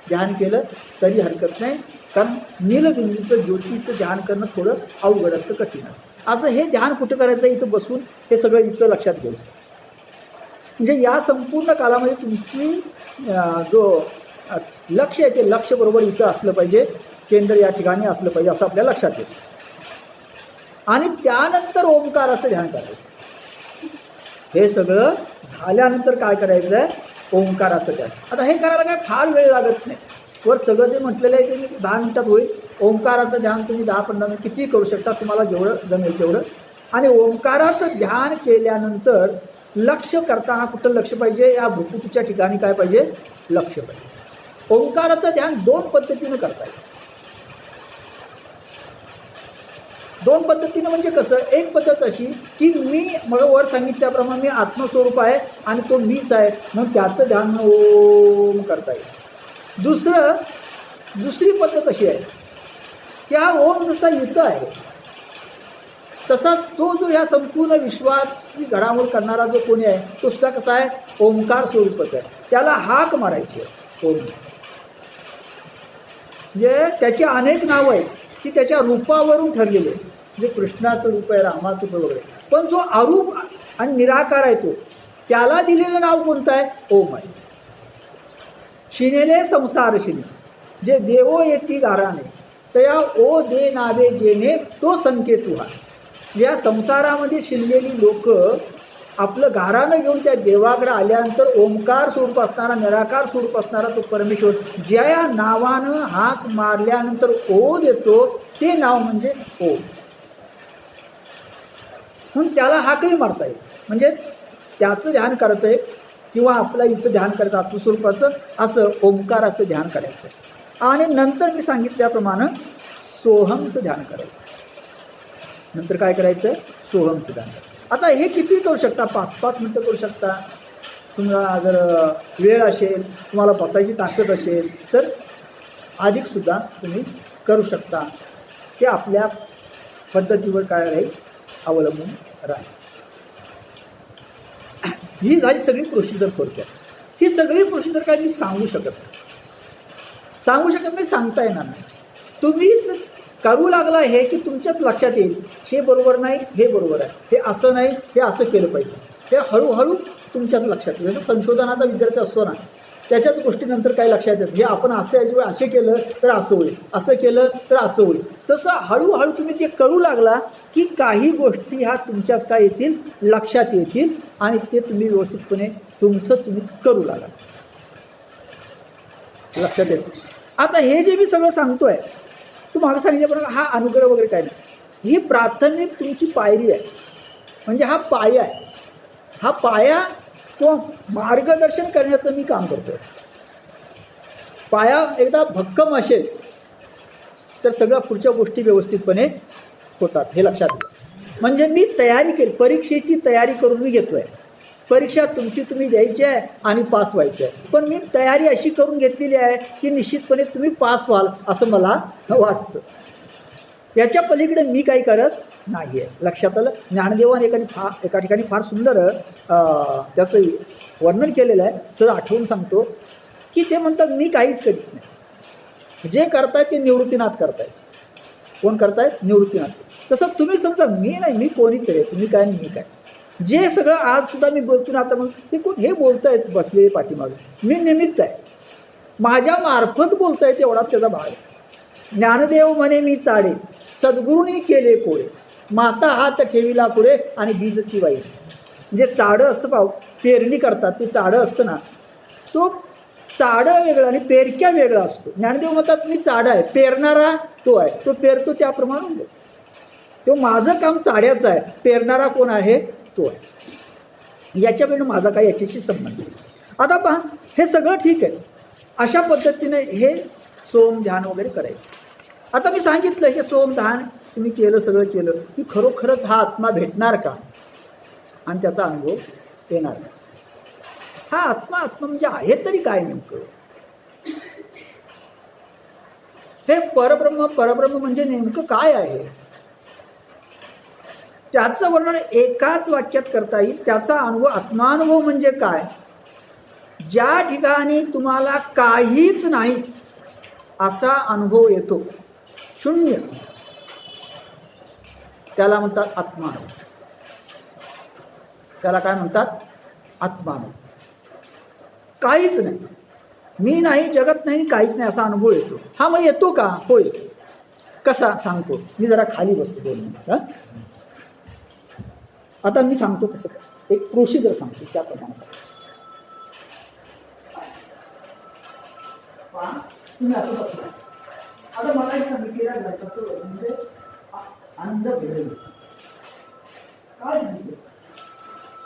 ध्यान केलं तरी हरकत नाही. कारण नीलबिंदूचं ज्योतीचं ध्यान करणं थोडं अवघड असतं, कठीण असतं. असं हे ध्यान कुठं करायचं, इथं बसून हे सगळं इथं लक्षात घ्यायचं. म्हणजे या संपूर्ण कालामध्ये तुमची जो लक्ष आहे ते लक्ष बरोबर इथं असलं पाहिजे, केंद्र या ठिकाणी असलं पाहिजे असं आपल्या लक्षात येतं. आणि त्यानंतर ओंकाराचं ध्यान करायचं. हे सगळं झाल्यानंतर काय करायचं आहे, ओंकाराचं ध्यान. आता हे करायला काय फार वेळ लागत नाही. वर सगळं जे म्हटलेलं आहे ते 10 मिनिटात होईल. ओंकाराचं ध्यान तुम्ही 10-15 मिनिट किती करू शकता, तुम्हाला जेवढं जमेल तेवढं. आणि ओंकाराचं ध्यान केल्यानंतर लक्ष करताना कुठं लक्ष पाहिजे, या भ्रुकुटीच्या ठिकाणी काय पाहिजे, लक्ष पाहिजे. ओंकाराचं ध्यान 2 पद्धतीनं करता येईल. 2 पद्धतीनं म्हणजे कसं, एक पद्धत अशी की मी मग वर सांगितल्याप्रमाणे मी आत्मस्वरूप आहे आणि तो मीच आहे, मग त्याचं ध्यान ओम करता येईल. दुसरी पद्धत अशी आहे, त्या ओम जसा इथं आहे तसाच तो जो ह्या संपूर्ण विश्वाची घडामोड करणारा जो कोणी आहे तो सुद्धा कसा आहे, ओंकार स्वरूपच आहे. त्याला हाक मारायची आहे ओम. म्हणजे त्याची अनेक नावं आहेत की त्याच्या रूपावरून ठरलेले आहे. म्हणजे कृष्णाचं रूप आहे, रामाचं रूप वगैरे. पण जो अरूप आणि निराकार आहे तो, त्याला दिलेलं नाव कोणतं आहे, ओम आहे. शिनेले संसार शिने जे देवो येती गाराने तया ओ दे नावे जेने तो संकेत हा. या संसारामध्ये शिरलेली लोक आपलं गारानं घेऊन त्या देवाकडे आल्यानंतर ओंकार स्वरूप असणारा, निराकार स्वरूप असणारा तो परमेश्वर ज्या या नावानं हाक मारल्यानंतर ओ देतो ते नाव म्हणजे ओम. म्हणून त्याला हाकही मारता येईल. म्हणजे त्याचं ध्यान करायचं आहे किंवा आपलं इथं ध्यान करायचं आत्मस्वरूपाचं, असं ओंकाराचं ध्यान करायचं. आणि नंतर मी सांगितल्याप्रमाणे सोहमचं ध्यान करायचं. नंतर काय करायचं, सोहमचं ध्यान करायचं. आता हे किती करू शकता, 5-5 मिनटं करू शकता. तुम्हाला जर वेळ असेल, तुम्हाला बसायची ताकद असेल तर अधिकसुद्धा तुम्ही करू शकता. ते आपल्या पद्धतीवर काय राहील, अवलंबून राहील. ही झाली सगळी प्रोसिजर थोडक्यात. ही सगळी प्रोसिजर काय मी सांगू शकत नाही, सांगता येणार नाही. तुम्हीच करू लागला हे की तुमच्याच लक्षात येईल, हे बरोबर नाही, हे बरोबर आहे, हे असं नाही, हे असं केलं पाहिजे. हे हळूहळू तुमच्याच लक्षात येईल. जसं संशोधनाचा विद्यार्थी असतो ना, त्याच्याच गोष्टीनंतर काही लक्षात येतं, हे आपण असे केलं तर असं होईल, असं केलं तर असं होईल. तसं हळूहळू तुम्ही ते करू लागला की काही गोष्टी ह्या तुमच्याच काय येतील, लक्षात येतील आणि ते तुम्ही व्यवस्थितपणे तुम्हीच करू लागा, लक्षात येतं. आता हे जे मी सगळं सांगतोय, तुम्हाला सांगितल्याप्रमाणे हा अनुग्रह वगैरे काय नाही, ही प्राथमिक तुमची पायरी आहे. म्हणजे हा पाया आहे. हा पाया तो मार्गदर्शन करण्याचं मी काम करतोय. पाया एकदा भक्कम असेल तर सगळ्या पुढच्या गोष्टी व्यवस्थितपणे होतात, हे लक्षात घ्या. म्हणजे मी तयारी केली, परीक्षेची तयारी करून मी घेतोय. परीक्षा तुम्ही द्यायची आहे आणि पास व्हायची आहे, पण मी तयारी अशी करून घेतलेली आहे की निश्चितपणे तुम्ही पास व्हाल असं मला वाटतं. याच्या पलीकडे मी काही करत नाही आहे, लक्षात आलं. ज्ञानदेवाने एका ठिकाणी फार सुंदर त्याचं वर्णन केलेलं आहे. सर आठवून सांगतो की ते म्हणतात मी काहीच करीत नाही, जे करतायत ते निवृत्तीनाथ करतायत. कोण करतायत? निवृत्तीनाथ. तसं तुम्ही समजा मी नाही, मी कोणी करे, तुम्ही काय मी काय, जे सगळं आज सुद्धा मी बोलतो ना, आता मग ते कोण हे बोलतायत बसलेले पाठीमागे, मी निमित्त आहे, माझ्या मार्फत बोलतायत एवढा त्याचा भाग. ज्ञानदेव म्हणे मी चाडे, सद्गुरूंनी केले कोडे, माता हात ठेविला पुढे आणि बीजची वाई. म्हणजे चाडं असतं पाव, पेरणी करतात ते चाडं असतं ना, तो चाडं वेगळं आणि पेरक्या वेगळा असतो. ज्ञानदेव म्हणतात मी चाडं आहे, पेरणारा तो आहे, तो पेरतो त्याप्रमाणे होतो. तो माझं काम चाड्याचं आहे, पेरणारा कोण आहे? तो आहे. याच्याकडनं माझा काही याच्याशी संबंध नाही. आता पहा, हे सगळं ठीक आहे, अशा पद्धतीने हे सोम ध्यान वगैरे करायचं. आता मी सांगितलं हे सोम ध्यान तुम्ही केलं, सगळं केलं की खरोखरच हा आत्मा भेटणार का आणि त्याचा अनुभव येणार का? हा आत्मा म्हणजे आहे तरी काय नेमकं? हे परब्रह्म म्हणजे नेमकं काय आहे? त्याचं वर्णन एकाच वाक्यात करता येईल. त्याचा अनुभव, आत्मानुभव म्हणजे काय? ज्या ठिकाणी तुम्हाला काहीच नाही असा अनुभव येतो, शून्य, त्याला म्हणतात आत्मानुभव. त्याला काय म्हणतात? आत्मानुभव. काहीच नाही, मी नाही, जगत नाही, काहीच नाही असा अनुभव येतो. हा मग येतो का? होय. कसा सांगतो मी, जरा खाली बसतो 2 मिनिट. आता मी सांगतो कसं, एक प्रोसिजर सांगतो त्याप्रमाणे. तुम्ही असं बसला. आता मला एक सांगितलेलं ग्रंथाचं म्हणजे आनंद भेटेल. काय सांगितलं?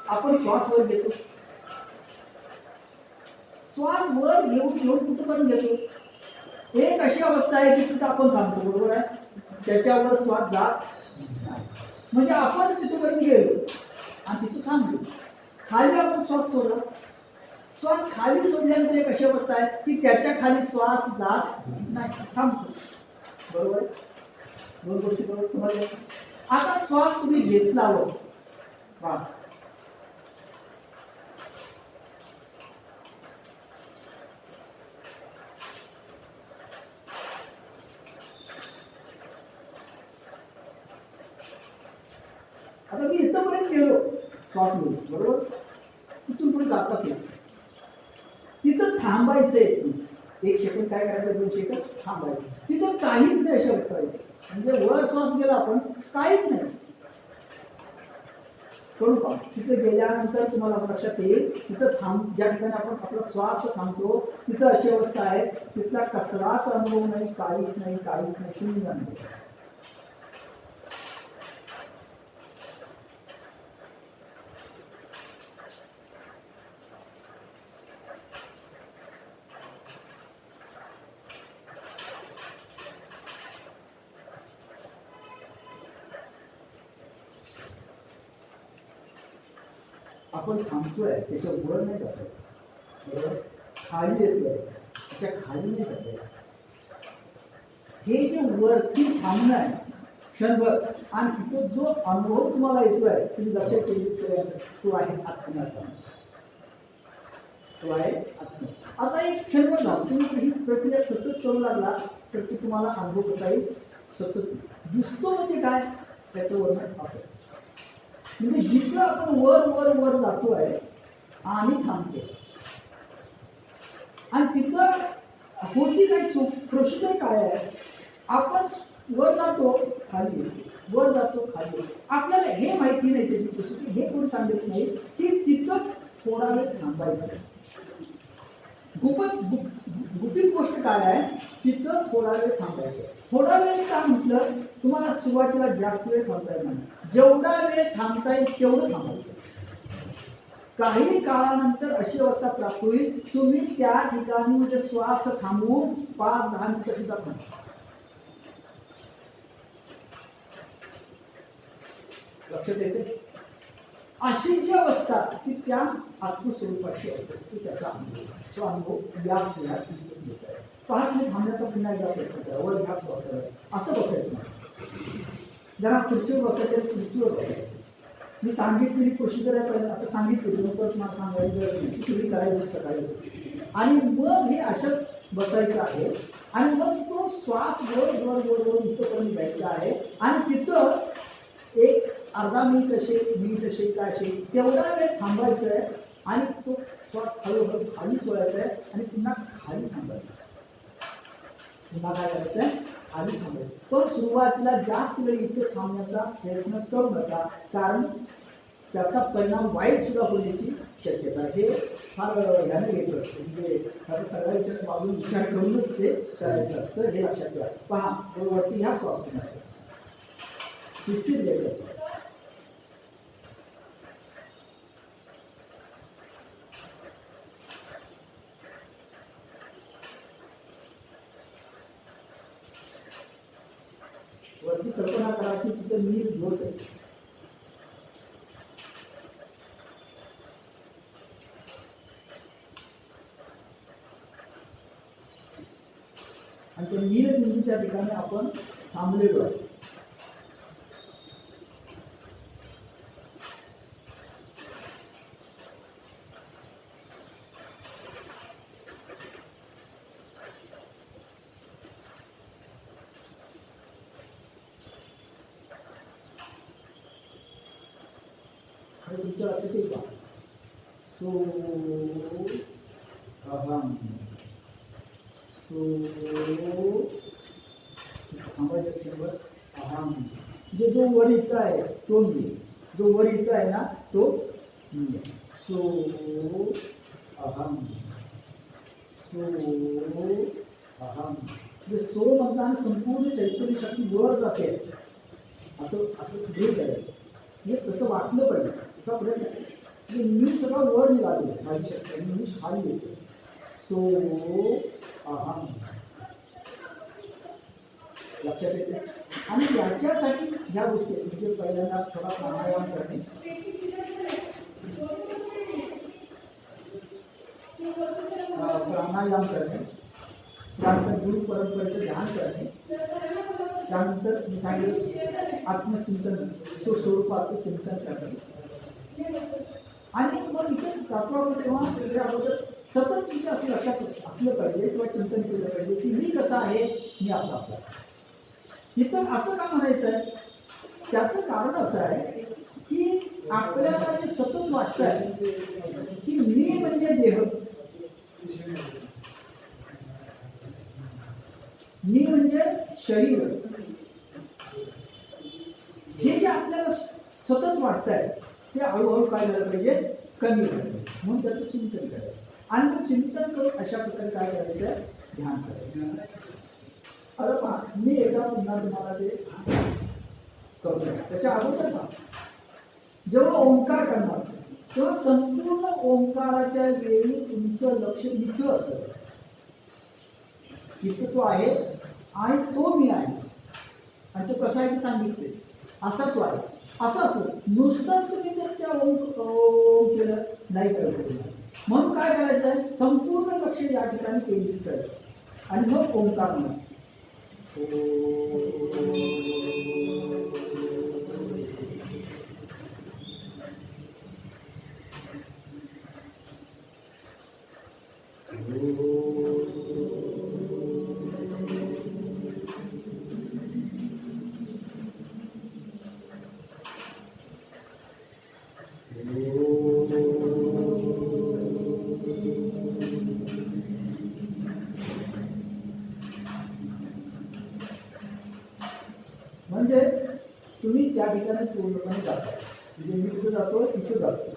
आपण श्वास वर घेतो, श्वास वर घेऊन कुठपर्यंत घेतो? एक अशी अवस्था आहे की तिथं आपण थांबतो, बरोबर आहे, त्याच्यावर श्वास जात नाही. म्हणजे आपण तिथपर्यंत गेलो आणि तिथं थांबलो. खाली आपण श्वास सोडला, श्वास खाली सोडल्यानंतर एक अशी अवस्था आहे की त्याच्या खाली श्वास जात नाही, थांबतो, बरोबर. 2 गोष्टी बरोबर समजल्या. आता श्वास तुम्ही घेतलावर आता मी इथपर्यंत गेलो श्वास घेऊन, बरोबर. तिथून पुढे जातात नाही, तिथं थांबायचंय. 1 सेकंद काय करायचं, 2 सेकंद थांबायचं. तिथं काहीच नाही अशा अवस्था आहे. म्हणजे वर श्वास गेला आपण, काहीच नाही करू का? तिथं गेल्यानंतर तुम्हाला लक्षात येईल, तिथं ज्या ठिकाणी आपण आपला श्वास थांबतो तिथं अशी अवस्था आहे, तिथला कसराच अनुभव नाही, काहीच नाही, शून्य अनुभव. आपण थांबतोय त्याच्या वर नाही जातोय, बरोबर, खाली येतोय त्याच्या खाली नाही जातोय. हे जे वरती थांबणं आहे क्षणभर, आणि तिथे जो अनुभव तुम्हाला येतोय तुम्ही लक्षात केली तो आहे आत्म्याचा, तो आहे आत्मा. आता एक क्षणभर झाला, तुम्ही ही प्रक्रिया सतत करू लागला तर ती तुम्हाला अनुभव कसा येईल, सतत दिसतो. म्हणजे काय त्याचं वर्णन असं, म्हणजे जिथं आपण वर वर वर जातोय आणि थांबतोय, आणि तिथं होती काय चूक, प्रोसिजर काय आहे, आपण वर जातो खाली येतो, वर जातो खाली येतो. आपल्याला हे माहिती नाही त्याची प्रोसिजर, हे कोणी सांगितलं नाही की तिथं थोडा वेळ थांबायचं. गुपित गोष्ट काय आहे, तिथं थोडा वेळ थांबायचं. थोडा वेळ का म्हटलं, तुम्हाला सुरुवातीला जास्त वेळ थांबता येणार नाही, जेवढा वेळ थांबता येईल तेवढं थांबायचं. काही काळानंतर अशी अवस्था प्राप्त होईल, तुम्ही त्या ठिकाणी म्हणजे श्वास थांबवून 5-10 मिनिटं सुद्धा थांबा. लक्षात येते, अशी जी अवस्था ती त्या आत्मस्वरूपाची असते, ती त्याचा अनुभव, तो अनुभव या खेळात घेत आहे. पहा, तुम्ही थांबण्याचा पुन्हा एकदा प्रयत्न करा, वर ह्या श्वासाला असं बसायचं नाही. जरा खुर्चीवर बसायचं, खुर्चीवर बसायचं. मी सांगितलेली प्रोसिजर आहे पहिलं, आता सांगितली नंतर मला सांगायची गरज नाही, ती सगळी करायची सकाळी. आणि मग हे असं बसायचं आहे, आणि मग तो श्वास वर वर वर वर इथंपर्यंत घ्यायचा आहे, आणि तिथं एक अर्धा मिनिट असे काय असे तेवढा वेळ थांबायचं आहे, आणि तो श्वास हळूहळू खाली सोडायचा आहे, आणि पुन्हा खाली थांबायचं, पुन्हा काय करायचं आहे, खाली थांबायचं. पण सुरुवातीला जास्त वेळ इथे थांबण्याचा प्रयत्न करू नका, कारण त्याचा परिणाम वाईट सुद्धा होण्याची शक्यता आहे. हे फार ह्याने घ्यायचं असतं, म्हणजे त्याचा सगळ्या विचार बाजून विचार करूनच ते करायचं असतं, हे लक्षात घ्या. पहा, वरती ह्या श्वास शिस्तीत घ्यायचं असतं. वरती कल्पना करा की तिथं नीर झोत आहे, आणि त्या नीर बिंदूच्या ठिकाणी आपण थांबलेलो आहे. तुमच्या लक्षात येईल का, सो अहम, सो थांबायचं क्षणभर, अहम, म्हणजे जो वर इथं आहे तो मी, जो वर इथं आहे ना तो मी. सो अहम, सो अहम, म्हणजे सो म्हणताना संपूर्ण चैतन्य शक्ती वर जाते, असं असं हे करायचं. हे तसं वाटलं पाहिजे, असा प्रयत्न म्हणजे मी सगळं वर निघालो, माझी शक्ती मी खाली येतो. सो अहम, लक्षात येते. आणि याच्यासाठी ह्या गोष्टी म्हणजे पहिल्यांदा थोडा प्राणायाम करणे, त्यानंतर गुरु परंपरेचं ध्यान करणे, त्यानंतर मी सांगितलं आत्मचिंतन, स्वस्वरूपाचं चिंतन करणे. आणि मग इथे आपण तेव्हा त्याच्या अगोदर सतत तुमच्या असं लक्षात असलं पाहिजे किंवा चिंतन केलं पाहिजे की मी कसं आहे, मी असं असं. इथं असं का म्हणायचं आहे, त्याचं कारण असं आहे की आपल्याला जे सतत वाटतं आहे की मी म्हणजे देह, मी म्हणजे शरीर, हे जे आपल्याला सतत वाटतंय ते हळूहळू काय झालं पाहिजे, कमी झालं पाहिजे. म्हणून त्याचं चिंतन करायचं, आणि ते चिंतन करून अशा प्रकारे काय करायचं, ध्यान करायचं. आता पहा, मी एकदा पुन्हा तुम्हाला ते करू शकतो. त्याच्या अगोदर पहा, जेव्हा ओंकार करणार तेव्हा संपूर्ण ओंकाराच्या वेळी तुमचं लक्ष इथं असतं, इथं तो आहे आणि तो मी आहे, आणि तो कसा आहे ते सांगितले, असा तो आहे. असं असतं नुसतंच तुम्ही जर त्या ओम केलं नाही करायचं. म्हणून काय करायचं आहे, संपूर्ण लक्ष या ठिकाणी केंद्रित करायचं आणि मग ओंकार म्हणा. म्हणजे तुम्ही त्या ठिकाणी पूर्णपणे जाता. म्हणजे मी कुठे जातो, तिथे जातो,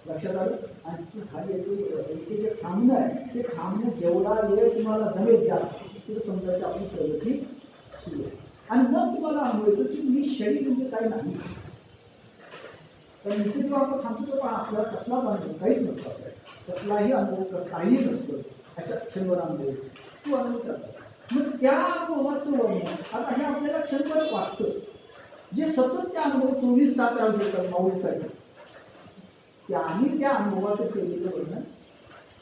लक्षात आलं. आणि ती खाली येतो, इथे जे थांबणं आहे ते थांबणं जेवढा वेळ तुम्हाला जमेल जास्त तिथे समजायचं आपली प्रगती सुरू आहे. आणि मग तुम्हाला अनुभव येतो की मी शरीर म्हणजे काय नाही. कारण इथे जेव्हा आपण थांबतो तेव्हा आपल्याला कसलाच अनुभव काहीच नसतो, आपल्याला कसलाही अनुभव काही नसतं. अशा क्षणभर अनुभव तो अनुभव करतो. मग त्या अनुभवाचं वर्णन आता हे आपल्याला क्षणभर वाटतं. जे सतत त्या अनुभव 24 तास राहू शकतात माऊलीसाठी, त्यांनी त्या अनुभवाचं केलेलं वर्णन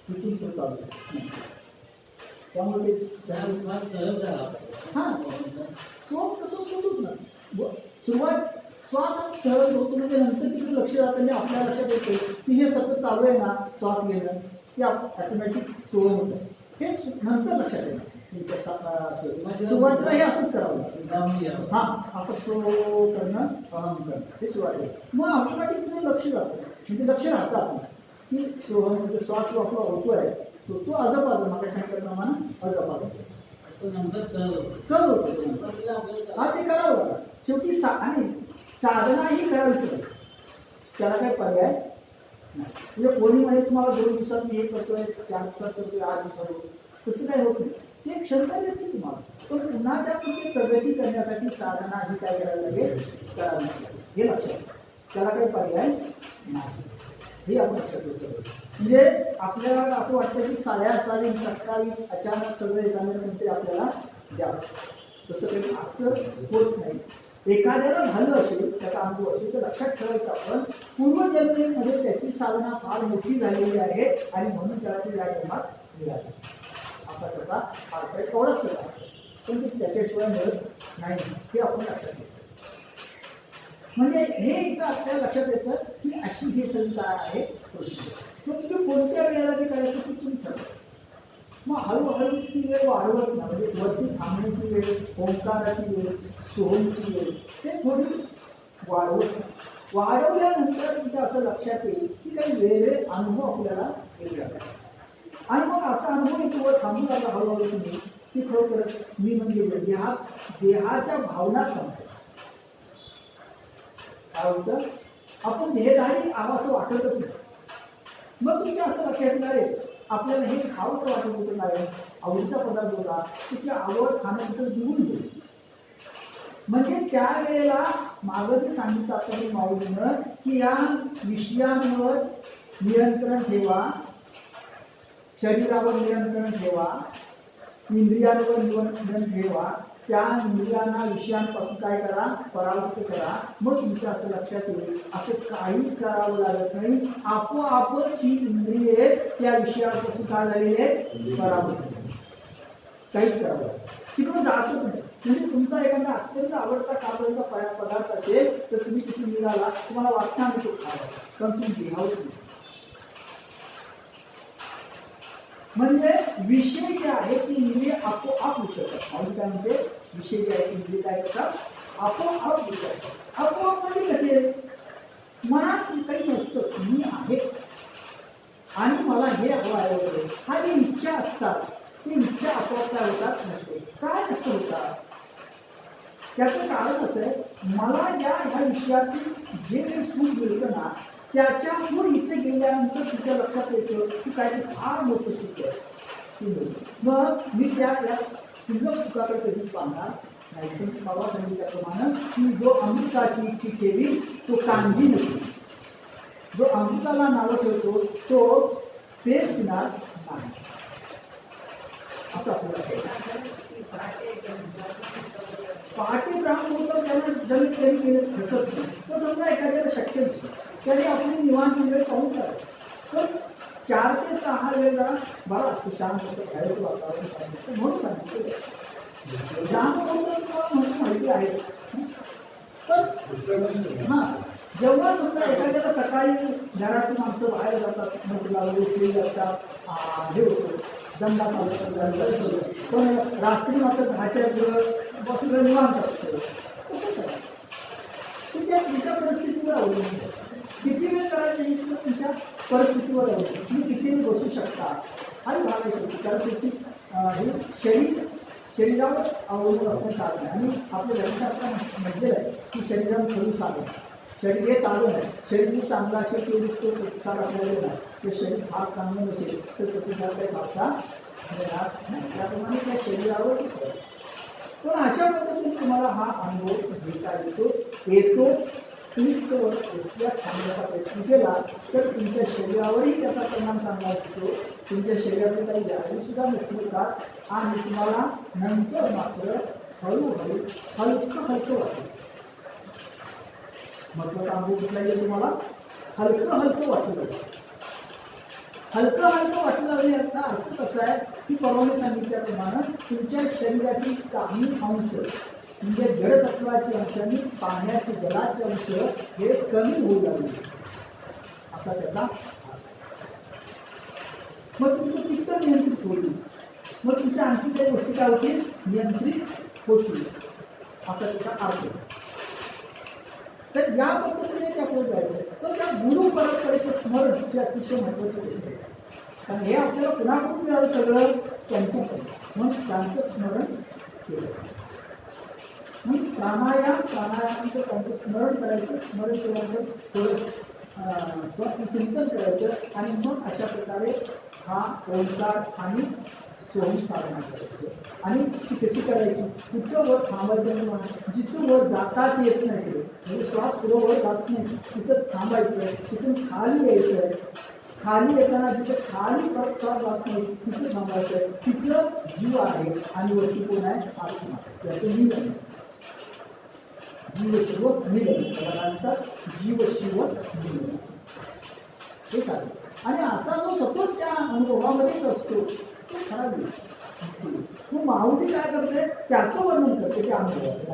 तिथून पुढे चालू आहे. त्यामुळे हां श्वास तसं सोडूच ना. सुरुवात श्वास हा सहज होतो, म्हणजे नंतर तिकडे लक्ष जाताना आपल्या लक्षात येतं की हे सतत चालू आहे ना श्वास घेणं, ते ऑटोमॅटिक सोडूनच आहे. हे नंतर लक्षात येतं. सुरुवातीला हे असंच करावं लागतं. हां असं सो करणं, अहम करणं हे सुरुवातीला. मग ऑटोमॅटिक तुम्ही लक्ष जातं, म्हणजे लक्ष राहतं आपण की म्हणजे श्वास जो आपला होतोय तो अजपाजं मग काय सांगितल्याप्रमाणे अजपाजं तो नंतर सहज होतो. हा ते करावं लागतं शेवटी. आणि साधना ही करावीच लागते, त्याला काही पर्याय नाही. म्हणजे कोणी म्हणे तुम्हाला 2 दिवसात मी हे करतोय, 4 दिवसात करतोय, 8 दिवसात, तसं काही होत नाही. ते क्षमता येते तुम्हाला, पण पुन्हा त्यापुढे प्रगती करण्यासाठी साधना ही काय करायला लागेल, करावी लागेल. हे लक्षात, त्याला काही पर्याय नाही हे आपण लक्षात घेतो. म्हणजे आपल्याला असं वाटतं की साड्या असावी, तत्काळी अचानक सगळं एकामेकांमध्ये आपल्याला द्यावं, तसं काही असं होत नाही. एखाद्याला झालं असेल, त्याचा अनुभव असेल तर लक्षात ठेवायचं आपण पूर्वजन्मेमध्ये त्याची साधना फार मोठी झालेली आहे आणि म्हणून त्याला ती या जन्मात मिळाली, असा त्याचा अर्थ आहे. एवढंच केला, पण ते त्याच्याशिवाय मिळत नाही हे आपण लक्षात घेतो. म्हणजे हे इथं आपल्या लक्षात येतं की अशी हे सगळी काय आहे प्रोसिजर. मग तुम्ही कोणत्या वेळेला ते करायचं ते तुम्ही ठरवा. मग हळूहळू ती वेळ वाढवत ना, म्हणजे वरती थांबण्याची वेळ, ओंकाराची वेळ, सोहमची वेळ ते थोडी वाढवल्यानंतर तिथे असं लक्षात येईल की काही वेगळे अनुभव आपल्याला येऊ लागतात. आणि मग असा अनुभव येतो वर थांबू लागला हळूहळू तुम्ही की खरोखरच मी म्हणजे देहाच्या भावना सांगतो. काय होतं, आपण देहधारी आवाज वाटतच नाही. मग तुमच्या असं लक्षात येणार आहे आपल्याला हे खावंसं वाटत होतं, नाही आवडीचा पदार्थ होता, त्याची आवड खाण्याबद्दल निघून गेली. म्हणजे त्यावेळेला मागं ते सांगितलं आता माऊलीनं की या विषयांवर नियंत्रण ठेवा, शरीरावर नियंत्रण ठेवा, इंद्रियांवर नियंत्रण ठेवा, त्या इंद्रियांना विषयांपासून काय करा, परावृत्त करा. मग तुमच्या असं लक्षात येईल असं काही करावं लागत नाही, आपोआपच ही इंद्रिये त्या विषयापासून काय झालेली आहे, परावृत्त. काहीच करावं लागतं, तिकडून जातच नाही. म्हणजे तुमचा एखादा अत्यंत आवडता कापडीचा पदार्थ असेल तर तुम्ही तिथून निघाला, तुम्हाला वाटतं आम्ही तो खावा, कारण तुम्ही देहावच नाही. म्हणजे विषय जे आहे ती इंद्रिय आपोआप विसरतात. आणि काय म्हणजे विषय जे आहे इंद्रिय काय करतात, आपोआप विसरतात. आपोआप म्हणजे कसे, मनात काही नसतं, मी आहे आणि मला हे हवं आहे वगैरे, हा जे इच्छा असतात ते इच्छा आपोआप काय होतात, नसते. काय नसतं होतात, त्याचं कारण असं आहे, मला ह्या विषयातून जे काही सुख मिळतं ना त्याच्यातून इथे गेल्यानंतर तुझ्या लक्षात येतं की काय फार मोठं सुख आहे. मग मी त्या शुल्लक सुखाकडे कधीच पाहणार नाही. बाबा सांगितल्याप्रमाणे की जो अमृताची इच्छी ठेवी तो कांजी नसतो, जो अमृताला नावं ठेवतो तो पेज पिणार नाही, असं आपल्याला पहाटे ब्राह्मण होतं त्यांना जमीन तरी केलं घटत नाही. तर समजा एखाद्याला शक्य नसतं, त्याने आपली निवांत वेळ पाहून करायचं. तर 4 ते 6 वेळ जरा बरा असतो, शांत होतं, बाहेरचं वातावरण शांत असतं, म्हणून सांगितलं शांत होतं तुम्हाला म्हणून माहिती आहे. तर हां, जेव्हा समजा एखाद्याला सकाळी घरातून माणसं बाहेर जातात, नोकरीला उठली जातात, हे होतं दंडा चालू, पण रात्री मात्र 10च्या पुढं बसलं निवांत असतं. कसं करा तुमच्या परिस्थितीवर अवलंबून, किती वेळ करायचं हे सुद्धा तुमच्या परिस्थितीवर अवलंबून, तुम्ही किती वेळ बसू शकता आणि भागायचं. कारण हे शरीरावर अवलंबून असणे साधन आहे. आणि आपल्या गणितात म्हटलेलं आहे की शरीरावर खरू साधन, शरीर हे साधन आहे. शरीर चांगलं असेल तेवढी तो प्रतिसाद आपल्याला नाही, ते शरीर फार चांगलं नसेल तर प्रतिसाद काही फारसा राहत नाही. त्याप्रमाणे त्या शरीरावर पण अशा पद्धतीने तुम्हाला हा अनुभव घेता येतो. तुम्ही तो व्यक्तीला सांगण्याचा प्रयत्न केला तर तुमच्या शरीरावरही त्याचा परिणाम चांगला होतो, तुमच्या शरीरातील काही व्याधीसुद्धा नष्ट होतात आणि तुम्हाला नंतर मात्र हळूहळू हलकं वाटेल. म्हटलं अनुभव कुठला येईल तुम्हाला हलकं वाटलं. हलकं वाटलं लागलं याचा अर्थ कसा आहे की परवाने सांगितल्याप्रमाणे तुमच्या शरीराची काही अंश म्हणजे जडतत्वाचे अंश आणि पाण्याचे जलाचे अंश हे कमी होऊ लागले असा त्याचा. मग तुमचं पित्त नियंत्रित होईल, मग तुमच्या आणखी काही गोष्टी काय होतील नियंत्रित होतील असा त्याचा अर्थ. तर या पद्धतीने त्याकडे जायचं. तर त्या गुरु परंपरेचं स्मरण हे अतिशय महत्त्वाचं आहे. कारण हे आपल्याला पुन्हा मिळालं सगळं त्यांच्याकडे, म्हणून त्यांचं स्मरण केलं. म्हणून प्राणायामाचं त्यांचं स्मरण करायचं, स्मरण केल्यानंतर थोडं स्वचिंतन करायचं आणि मग अशा प्रकारे हा ओंकार आणि सोहम साधना करायचं. आणि ती कशी करायची, कुठं वर थांबायचं म्हणा, जिथं वर जाताच येत नाही म्हणजे श्वास पुढं वर जात नाही तिथं थांबायचं, तिथून खाली यायचं, खाली येताना जिथं खाली परत श्वास जात नाही तिथं थांबायचं, तिथलं जीव आहे आणि वरती कोण आहे आत्मा, याचं निलंबन, जीवशिव निलंबन, जीवशिव निलंबन हे चालेल. आणि असा जो सतत त्या अनुभवामध्येच असतो तो खरा व्यक्ती. मग माऊली काय करते त्याचं वर्णन करते त्या अनुभवाचं,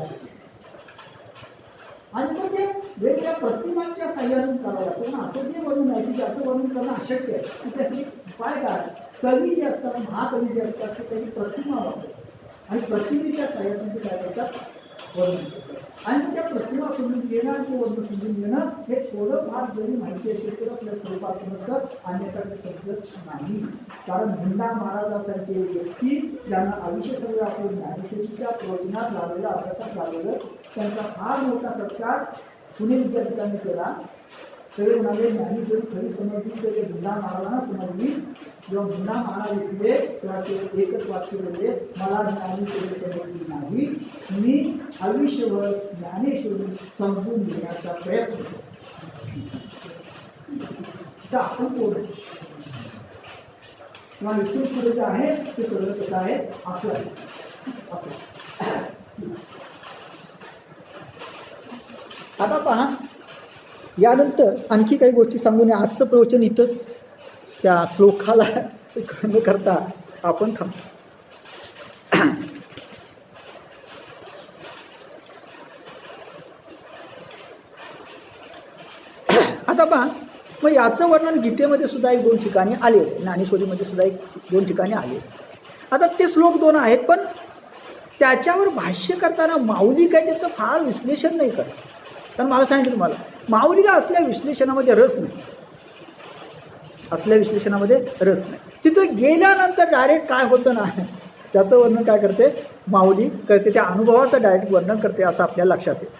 आणि मग ते वेगवेगळ्या प्रतिमांच्या साह्यातून करावं लागतं. पण असं जे वर्णन आहे की त्याचं वर्णन करणं अशक्य आहे की त्याचे उपाय काय, कवी जे असतात महाकवी जे असतात ते त्यांनी प्रतिमा वापरतात आणि प्रतिमेच्या साह्यातून ते काय करतात वर्णन करतात. आणि त्या प्रतिमा समजून घेणं आणि ते वर्णन समजून घेणं हे थोडंफार जरी माहिती असेल तर आपल्या स्वरूपात समजतं, अन्यथा ते समजत नाही. कारण मुंडा महाराजासारखे व्यक्ती ज्यांना आयुष्य सगळं आपण ज्ञानेश्वरीच्या प्रवचनात लावलेलं अभ्यासात लावलेलं त्यांचा फार मोठा सत्कार पुणे विद्यापीठाने केला. सगळे म्हणाले ज्ञानेश्वरी खरी समजली तर ते मुंडा महाराजांना समजली. जेव्हा मुंडा महाराज येतले तेव्हा ते एकच वाक्य बोलले, मला ज्ञानेश्वरी समजली नाही, मी आयुष्यभर ज्ञानेश्वरी समजून घेण्याचा प्रयत्न केला. तर आपण कोण किंवा इथून पुढे जे आहे ते सगळं कसं आहे असं आहे असं. आता पहा, यानंतर आणखी काही गोष्टी सांगून आजचं प्रवचन इथंच त्या श्लोकाला न करता आपण थांबतो. आता पहा, मग याचं वर्णन गीतेमध्ये सुद्धा 1-2 ठिकाणी आले, ज्ञानेश्वरीमध्ये सुद्धा 1-2 ठिकाणी आले. आता ते श्लोक 2 आहेत, पण त्याच्यावर भाष्य करताना माऊली काय त्याचं फार विश्लेषण नाही करत. कारण मला सांगितलं तुम्हाला माऊलीला असल्या विश्लेषणामध्ये रस नाही, तिथं गेल्यानंतर डायरेक्ट काय होतं ना त्याचं वर्णन काय करते माऊली करते, त्या अनुभवाचं डायरेक्ट वर्णन करते असं आपल्या लक्षात येतं.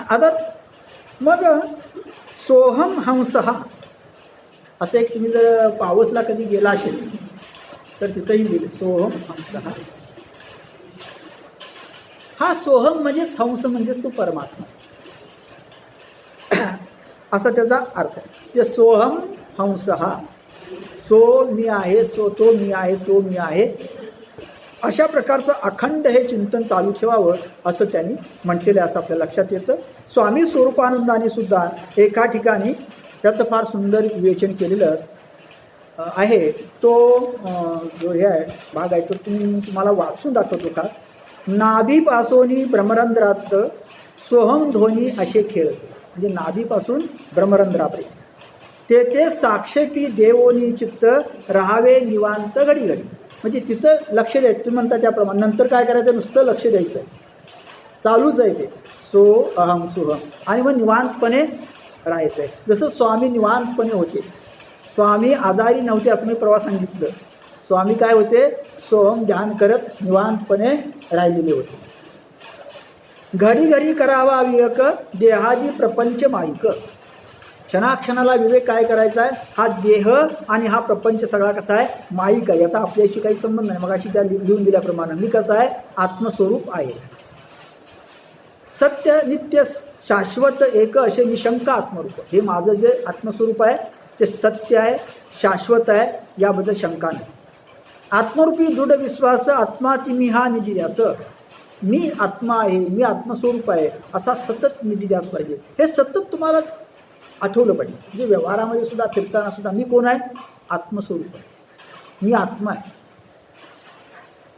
आता मग सोहम हंसहा असं एक तुम्ही जर पावसला कधी गेला असेल तर तिथंही लिहिलं सोहम हंसहा. हा सोहम म्हणजेच हंस म्हणजेच तो परमात्मा असा त्याचा अर्थ आहे. सोहम हंस हा सो मी आहे, सो तो मी आहे, तो मी आहे, अशा प्रकारचं अखंड हे चिंतन चालू ठेवावं असं त्यांनी म्हटलेलं आहे असं आपल्या लक्षात येतं. स्वामी स्वरूपानंदाने सुद्धा एका ठिकाणी त्याचं फार सुंदर विवेचन केलेलं आहे. तो जो हे आहे भाग आहे तो तुम्हाला वाचून दाखवतो का. नाभीपासून ब्रह्मरंध्रात सोहम ध्वनी असे खेळते, म्हणजे नाभीपासून ब्रह्मरंध्रापर्यंत तेथे साक्षेपी देवोनी चित्त राहावे निवांत घडी घडी. म्हणजे तिथं लक्ष द्यायचं, तुम्ही म्हणता त्याप्रमाणे. नंतर काय करायचं, नुसतं लक्ष द्यायचं आहे, चालूच आहे ते सो अहम सोहम, आणि मग निवांतपणे राहायचं आहे. जसं स्वामी निवांतपणे होते, स्वामी आजारी नव्हते असं मी परवा सांगितलं. स्वामी काय होते, सोहम ध्यान करत निवांतपणे राहिलेले होते. घडी घडी करावा विवेक देहादी प्रपंच माईक. क्षणाक्षणाला विवेक काय करायचा आहे, हा देह आणि हा प्रपंच सगळा कसा आहे, माईक आहे, याचा आपल्याशी काही संबंध नाही. मग अशी त्या लिहून दिल्याप्रमाणे मी कसं आहे, आत्मस्वरूप आहे. सत्य नित्य शाश्वत एक असे निशंक आत्मरूप. हे माझं जे आत्मस्वरूप आहे ते सत्य आहे, शाश्वत आहे, याबद्दल शंका नाही. आत्मरूपी दृढ विश्वास आत्माची मी हा निधी द्यास. मी आत्मा आहे, मी आत्मस्वरूप आहे, असा सतत निधी द्यास पाहिजे. हे सतत तुम्हाला आठवलं पाहिजे. म्हणजे व्यवहारामध्ये सुद्धा फिरताना सुद्धा मी कोण आहे, आत्मस्वरूप आहे, मी आत्मा आहे.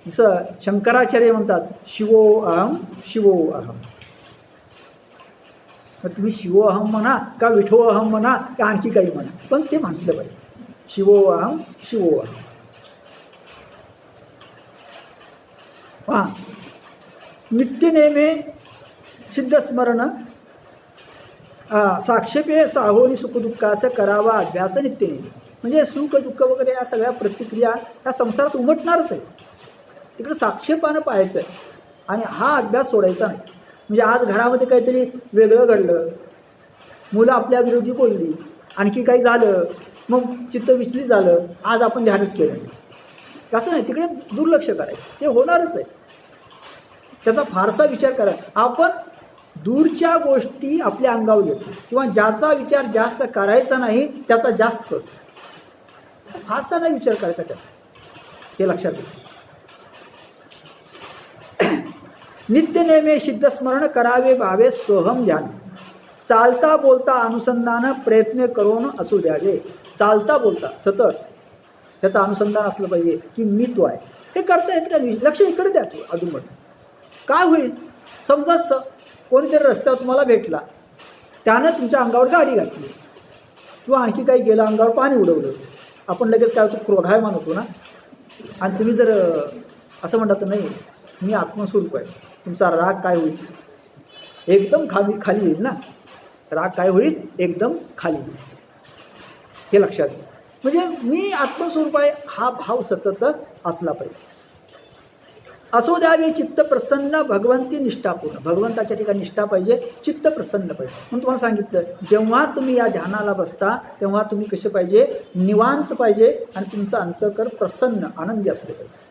जसं शंकराचार्य म्हणतात शिवो अहम शिवो अहम. मग तुम्ही शिवो अहम म्हणा का विठो अहम म्हणा का आणखी काही म्हणा, पण ते म्हटलं पाहिजे शिवो अहम शिवो अहम. पहा, नित्यनेमे सिद्धस्मरण साक्षेपे साहोनी सुखदुःखास करावा अभ्यास नित्यनेमे. म्हणजे सुख दुःख वगैरे या सगळ्या प्रतिक्रिया या संसारात उमटणारच आहे, तिकडे साक्षेपानं पाहायचं आहे आणि हा अभ्यास सोडायचा नाही. म्हणजे आज घरामध्ये काहीतरी वेगळं घडलं, मुलं आपल्या विरोधी बोलली, आणखी काही झालं, मग चित्त विचलित झालं, आज आपण ध्यानच केलं नाही, कसं नाही, तिकडे दुर्लक्ष करायचं, ते होणारच आहे. त्याचा फारसा विचार करा. आपण दूरच्या गोष्टी आपल्या अंगावर येतो किंवा ज्याचा विचार जास्त करायचा नाही त्याचा जास्त करतो, फारसा नाही विचार करायचा त्याचा, हे लक्षात घ्या. नित्यनेमे सिद्धस्मरण करावे भावे सोहम ध्यान. चालता बोलता अनुसंधान प्रयत्न करून असू द्यावे. चालता बोलता सतत त्याचं अनुसंधान असलं पाहिजे की मी तो आहे. हे करता येत का नाही, लक्ष इकडे द्या. तू अजून काय होईल, समजा कोणीतरी रस्त्यावर तुम्हाला भेटला, त्यानं तुमच्या अंगावर गाडी घातली किंवा आणखी काही गेलं, अंगावर पाणी उडवलं, आपण लगेच काय होतो, क्रोधायमान होतो ना. आणि तुम्ही जर असं म्हणता तर नाही मी आत्मस्वरूप आहे, तुमचा राग काय होईल, एकदम खाली येईल ना. राग काय होईल, एकदम खाली येईल, हे लक्षात घ्या. म्हणजे मी आत्मस्वरूप आहे हा भाव सतत असला पाहिजे. असो द्यावे चित्त प्रसन्न भगवंती निष्ठापूर्ण. भगवंताच्या ठिकाणी निष्ठा पाहिजे, चित्त प्रसन्न पाहिजे. म्हणून तुम्हाला सांगितलं, जेव्हा तुम्ही या ध्यानाला बसता तेव्हा तुम्ही कसे पाहिजे, निवांत पाहिजे आणि तुमचं अंतःकरण प्रसन्न आनंदी असले पाहिजे.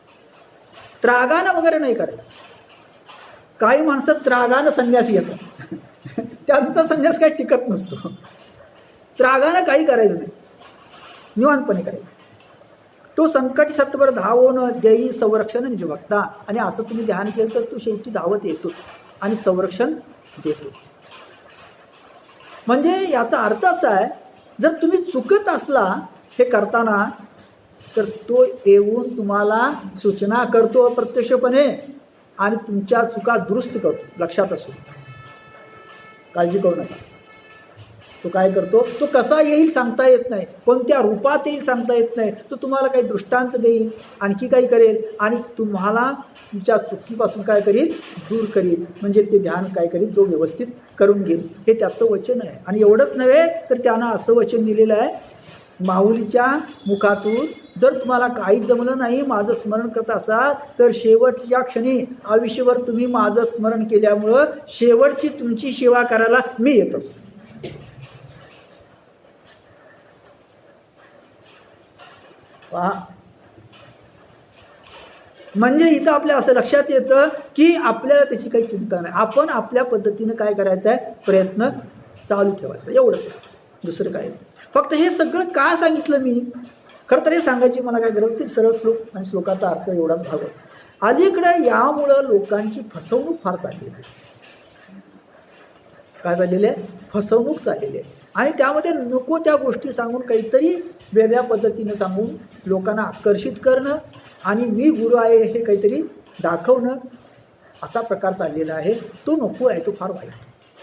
त्रागानं वगैरे नाही करायचं. काही माणसं त्रागानं संन्यास घेतात, त्यांचा संन्यास काही टिकत नसतो. त्रागानं काही करायचं नाही, निवांतपणे करायचं. तो संकट सत्वर धावून देई संरक्षण निजभक्ता. आणि असं तुम्ही ध्यान केलं तर तो शेवटी धावत येतोच आणि संरक्षण देतोच. म्हणजे याचा अर्थ असा आहे, जर तुम्ही चुकत असला हे करताना तर तो येऊन तुम्हाला सूचना करतो प्रत्यक्षपणे आणि तुमच्या चुका दुरुस्त करतो. लक्षात असो, काळजी करू नका. तो काय करतो, तो कसा येईल सांगता येत नाही, कोणत्या रूपात येईल सांगता येत नाही. तो तुम्हाला काही दृष्टांत देईल, आणखी काही करेल आणि तुम्हाला तुमच्या चुकीपासून काय करील, दूर करील. म्हणजे ते ध्यान काय करील, तो व्यवस्थित करून घेईल, हे त्याचं वचन आहे. आणि एवढंच नव्हे तर त्यानं असं वचन दिलेलं आहे माऊलीच्या मुखातून, जर तुम्हाला काही जमलं नाही, माझं स्मरण करत असाल तर शेवटच्या क्षणी आयुष्यभर तुम्ही माझं स्मरण केल्यामुळं शेवटची तुमची सेवा करायला मी येत असतो. म्हणजे इथं आपल्या असं लक्षात येतं की आपल्याला त्याची काही चिंता नाही. आपण आपल्या पद्धतीनं काय करायचं आहे, प्रयत्न चालू ठेवायचा, एवढंच, दुसरं काय. फक्त हे सगळं का सांगितलं मी, खरं तर हे सांगायची मला काय गरज होती. सरळ श्लोक आणि श्लोकाचा अर्थ एवढाच भाग आहे. अलीकडे यामुळं लोकांची फसवणूक फार चाललेली आहे. काय झालेली आहे, फसवणूक चाललेली आहे. आणि त्यामध्ये नको त्या गोष्टी सांगून काहीतरी वेगळ्या पद्धतीनं सांगून लोकांना आकर्षित करणं आणि मी गुरु आहे हे काहीतरी दाखवणं, असा प्रकार चाललेला आहे. तो नको आहे, तो फार वाईट.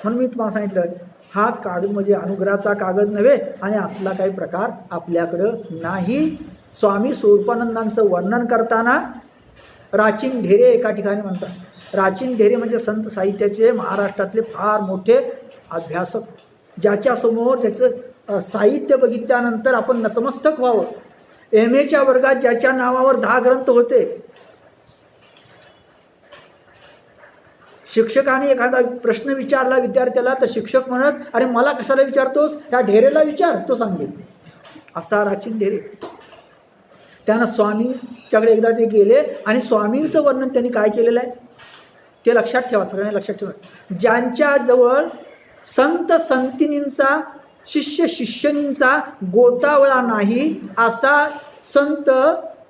म्हणून मी तुम्हाला सांगितलं, हा कागद म्हणजे अनुग्रहाचा कागद नव्हे आणि असला काही प्रकार आपल्याकडं नाही. स्वामी स्वरूपानंदांचं वर्णन करताना राचिन ढेरे एका ठिकाणी म्हणतात. राचिन ढेरे म्हणजे संत साहित्याचे महाराष्ट्रातले फार मोठे अभ्यासक, ज्याच्यासमोर ज्याचं साहित्य बघितल्यानंतर आपण नतमस्तक व्हावं. एम.एच्या वर्गात ज्याच्या नावावर 10 ग्रंथ होते, शिक्षकाने एखादा प्रश्न विचारला विद्यार्थ्याला तर शिक्षक म्हणत, अरे मला कशाला विचारतोस, या ढेरेला विचार, तो सांगेल. असा राचिन ढेरे. त्यानं स्वामीच्याकडे एकदा ते गेले आणि स्वामींचं वर्णन त्यांनी काय केलेलं आहे ते लक्षात ठेवा, सगळ्यांनी लक्षात ठेवा. ज्यांच्याजवळ संत संतिनींचा, शिष्य शिष्यनींचा गोतावळा नाही असा संत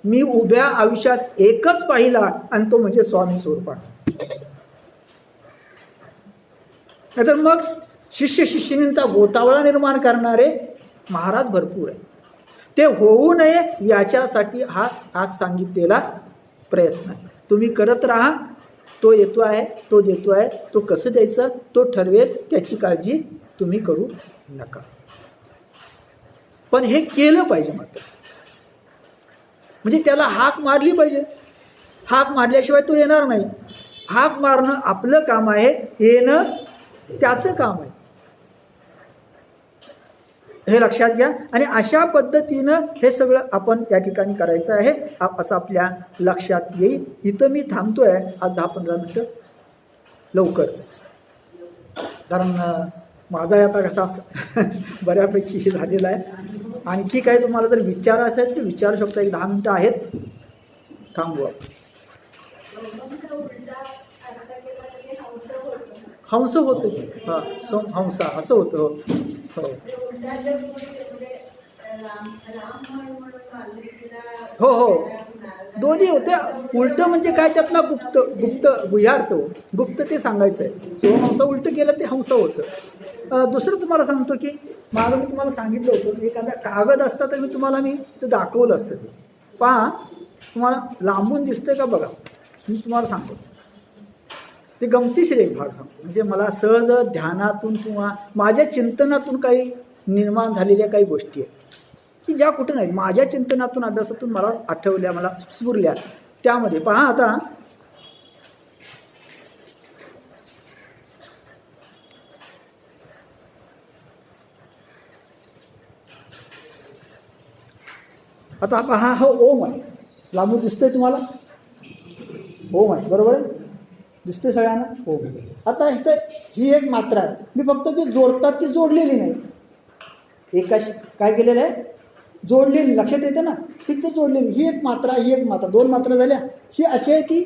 मी उभ्या आयुष्यात एकच पाहिला आणि तो म्हणजे स्वामी स्वरूपानंद. नाहीतर मग शिष्य शिष्यनींचा गोतावळा निर्माण करणारे महाराज भरपूर आहे. ते होऊ नये याच्यासाठी हा आज सांगितलेला प्रयत्न आहे. तुम्ही करत राहा. तो येतो आहे, तो देतो आहे, तो कसं द्यायचं तो ठरवेल, त्याची काळजी तुम्ही करू नका. पण हे केलं पाहिजे मात्र, म्हणजे त्याला हाक मारली पाहिजे. हाक मारल्याशिवाय तो येणार नाही. हाक मारणं आपलं काम आहे, येणं त्याचं काम आहे. हे लक्षात घ्या. आणि अशा पद्धतीनं हे सगळं आपण या ठिकाणी करायचं आहे असं आपल्या लक्षात येईल. इथं मी थांबतोय आज 10-15 मिनटं लवकरच, कारण माझा आता कसा बऱ्यापैकी हे झालेला आहे. आणखी काही तुम्हाला जर विचार असेल तर विचारू शकता. 10 मिनटं आहेत, थांबू आपण. हंस होतं, हां हंसा असं होतं. हो हो हो, दोन्ही होते. उलट म्हणजे काय, त्यातला गुप्त गुप्त गुह्यार्थ गुप्त ते सांगायचं आहे. सोमहंस उलट केलं ते हंस होतं. दुसरं तुम्हाला सांगतो की मागं मी तुम्हाला सांगितलं होतं, एखादा कागद असता तर मी ते दाखवलं असतं. ते पहा, तुम्हाला लांबून दिसतंय का बघा. मी तुम्हाला सांगतो, ते गमतीशीर एक भाग सांगतो. म्हणजे मला सहज ध्यानातून किंवा माझ्या चिंतनातून काही निर्माण झालेल्या काही गोष्टी आहेत की ज्या कुठे नाहीत, माझ्या चिंतनातून अभ्यासातून मला आठवल्या, मला स्फुरल्या. त्यामध्ये पहा, आता पहा, हा ओम आहे. लांबून दिसतंय तुम्हाला? ओम आहे, बरोबर आहे, दिसते सगळ्यांना ओम. आता इथं ही एक मात्रा आहे. मी फक्त ती जोडतात ती जोडलेली नाही, एकाशी काय केलेलं आहे, जोडलेली. लक्षात येते ना, फक्त जोडलेली. ही एक मात्रा, ही एक मात्रा, 2 मात्रा झाल्या. ही अशी आहे ती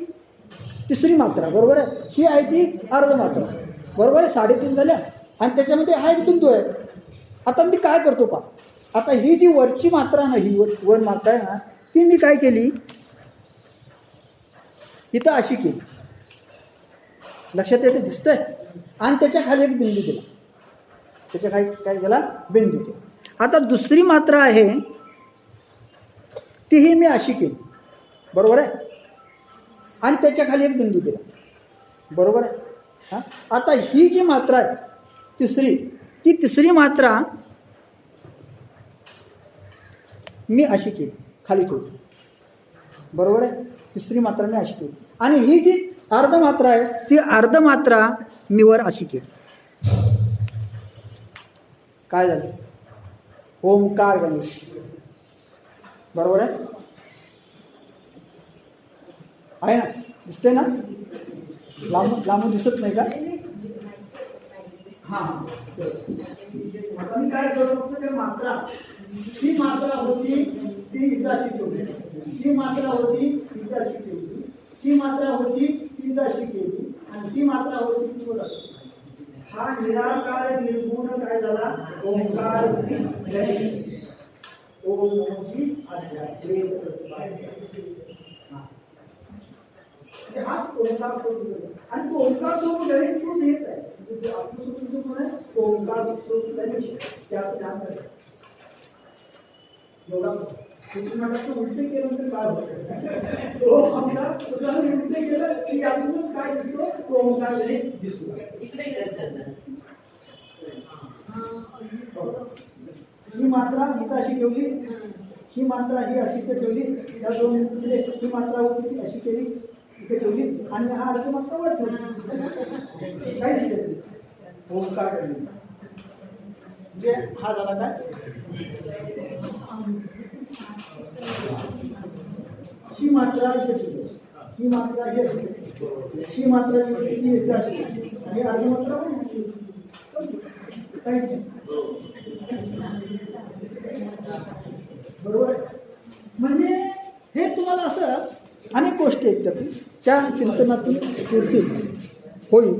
तिसरी मात्रा, बरोबर आहे. ही आहे ती अर्ध मात्रा, बरोबर आहे. 3.5 झाल्या. आणि त्याच्यामध्ये हा एक बिंदू आहे. आता मी काय करतो पहा, आता ही जी वरची मात्रा ना, ही वर मात्रा आहे ना, ती मी काय केली, इथं अशी केली. लक्षात येते, दिसतंय. आणि त्याच्या खाली एक बिंदू दिला, त्याच्या खाली काय केला, बिंदू दिला. आता दुसरी मात्रा आहे तीही मी अशी केली, बरोबर आहे. आणि त्याच्या खाली एक बिंदू दिला, बरोबर आहे. हां, आता ही जी मात्रा आहे तिसरी, ती तिसरी मात्रा मी अशी केली, खाली ठेवली, बरोबर आहे. तिसरी मात्रा मी अशी केली. आणि ही जी अर्ध मात्रा आहे ती अर्ध मात्रा मी वर अशी केली. काय झालं, ओंकार गणेश, बरोबर आहे. आहे ना, दिसते ना, लांबून दिसत नाही का? हां, आता मी काय करतो, ते मात्रा, ही मात्रा होती ती इथं अशी ठेवली, ही मात्रा होती इथं अशी ठेवली, ही मात्रा होती ती अशी केली, आणि ही मात्रा होती ती वर. हा निराकार निर्गुण काय झाला, ओंकार गणेश. ओम नमोची अध्यात्म. हाच ओंकार स्वरूप, आणि तो ओंकार स्वरूप गणेश तोच हेच आहे. जे आत्मस्वरूप जो कोण आहे ओंकार स्वरूप आहे, त्याचं ध्यान करायचं. एवढा तुम्ही म्हणायचं उलटे केलं तर काय होतं? तो आमचा तसं उलटे केलं की यातूनच काय दिसतो? तो ओंकार जरी दिसतो. ही मात्रा इथं अशी ठेवली, ही मात्रा ही अशी इथे ठेवली, त्या दोन म्हणजे ही मात्रा होती ती अशी केली इथे ठेवली आणि हा अर्थ मात्रा वर ठेवली. काहीच नाही. ओंकार ठेवली. म्हणजे हा झाला काय? ही मात्रा इथे ठेवली, ही मात्रा ही अशी ठेवली, ही मात्रा ही इथे अशी ठेवली आणि अर्ध मात्रा पण काहीच नाही. बरोबर. म्हणजे हे तुम्हाला असं अनेक गोष्टी आहेत त्यातून त्या चिंतनातून स्फूर्ती होईल.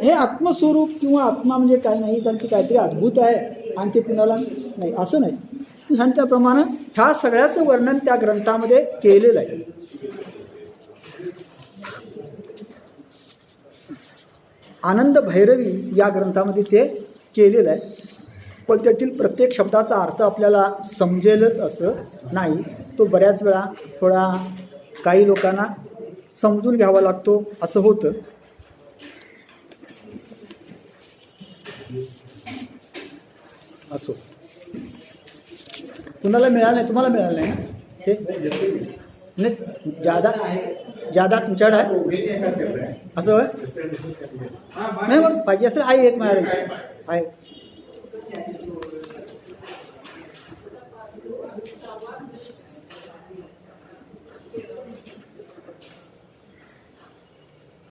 हे आत्मस्वरूप किंवा आत्मा म्हणजे काय नाही सांगते काहीतरी अद्भुत आहे आणि ते कुणाला नाही असं नाही. सांगितल्याप्रमाणे ह्या सगळ्याचं वर्णन त्या ग्रंथामध्ये केलेलं आहे. आनंद भैरवी या ग्रंथामध्ये ते केलेलं आहे. पण त्यातील प्रत्येक शब्दाचा अर्थ आपल्याला समजेलच असं नाही. तो बऱ्याच वेळा थोडा काही लोकांना समजून घ्यावा लागतो असं होतं. असो, कुणाला मिळालं नाही, तुम्हाला मिळालं नाही ना हे? नाही, जादा तुमच्याकडे आहे असं होय? नाही मग पाहिजे असेल आहे एक मिळालं आहे.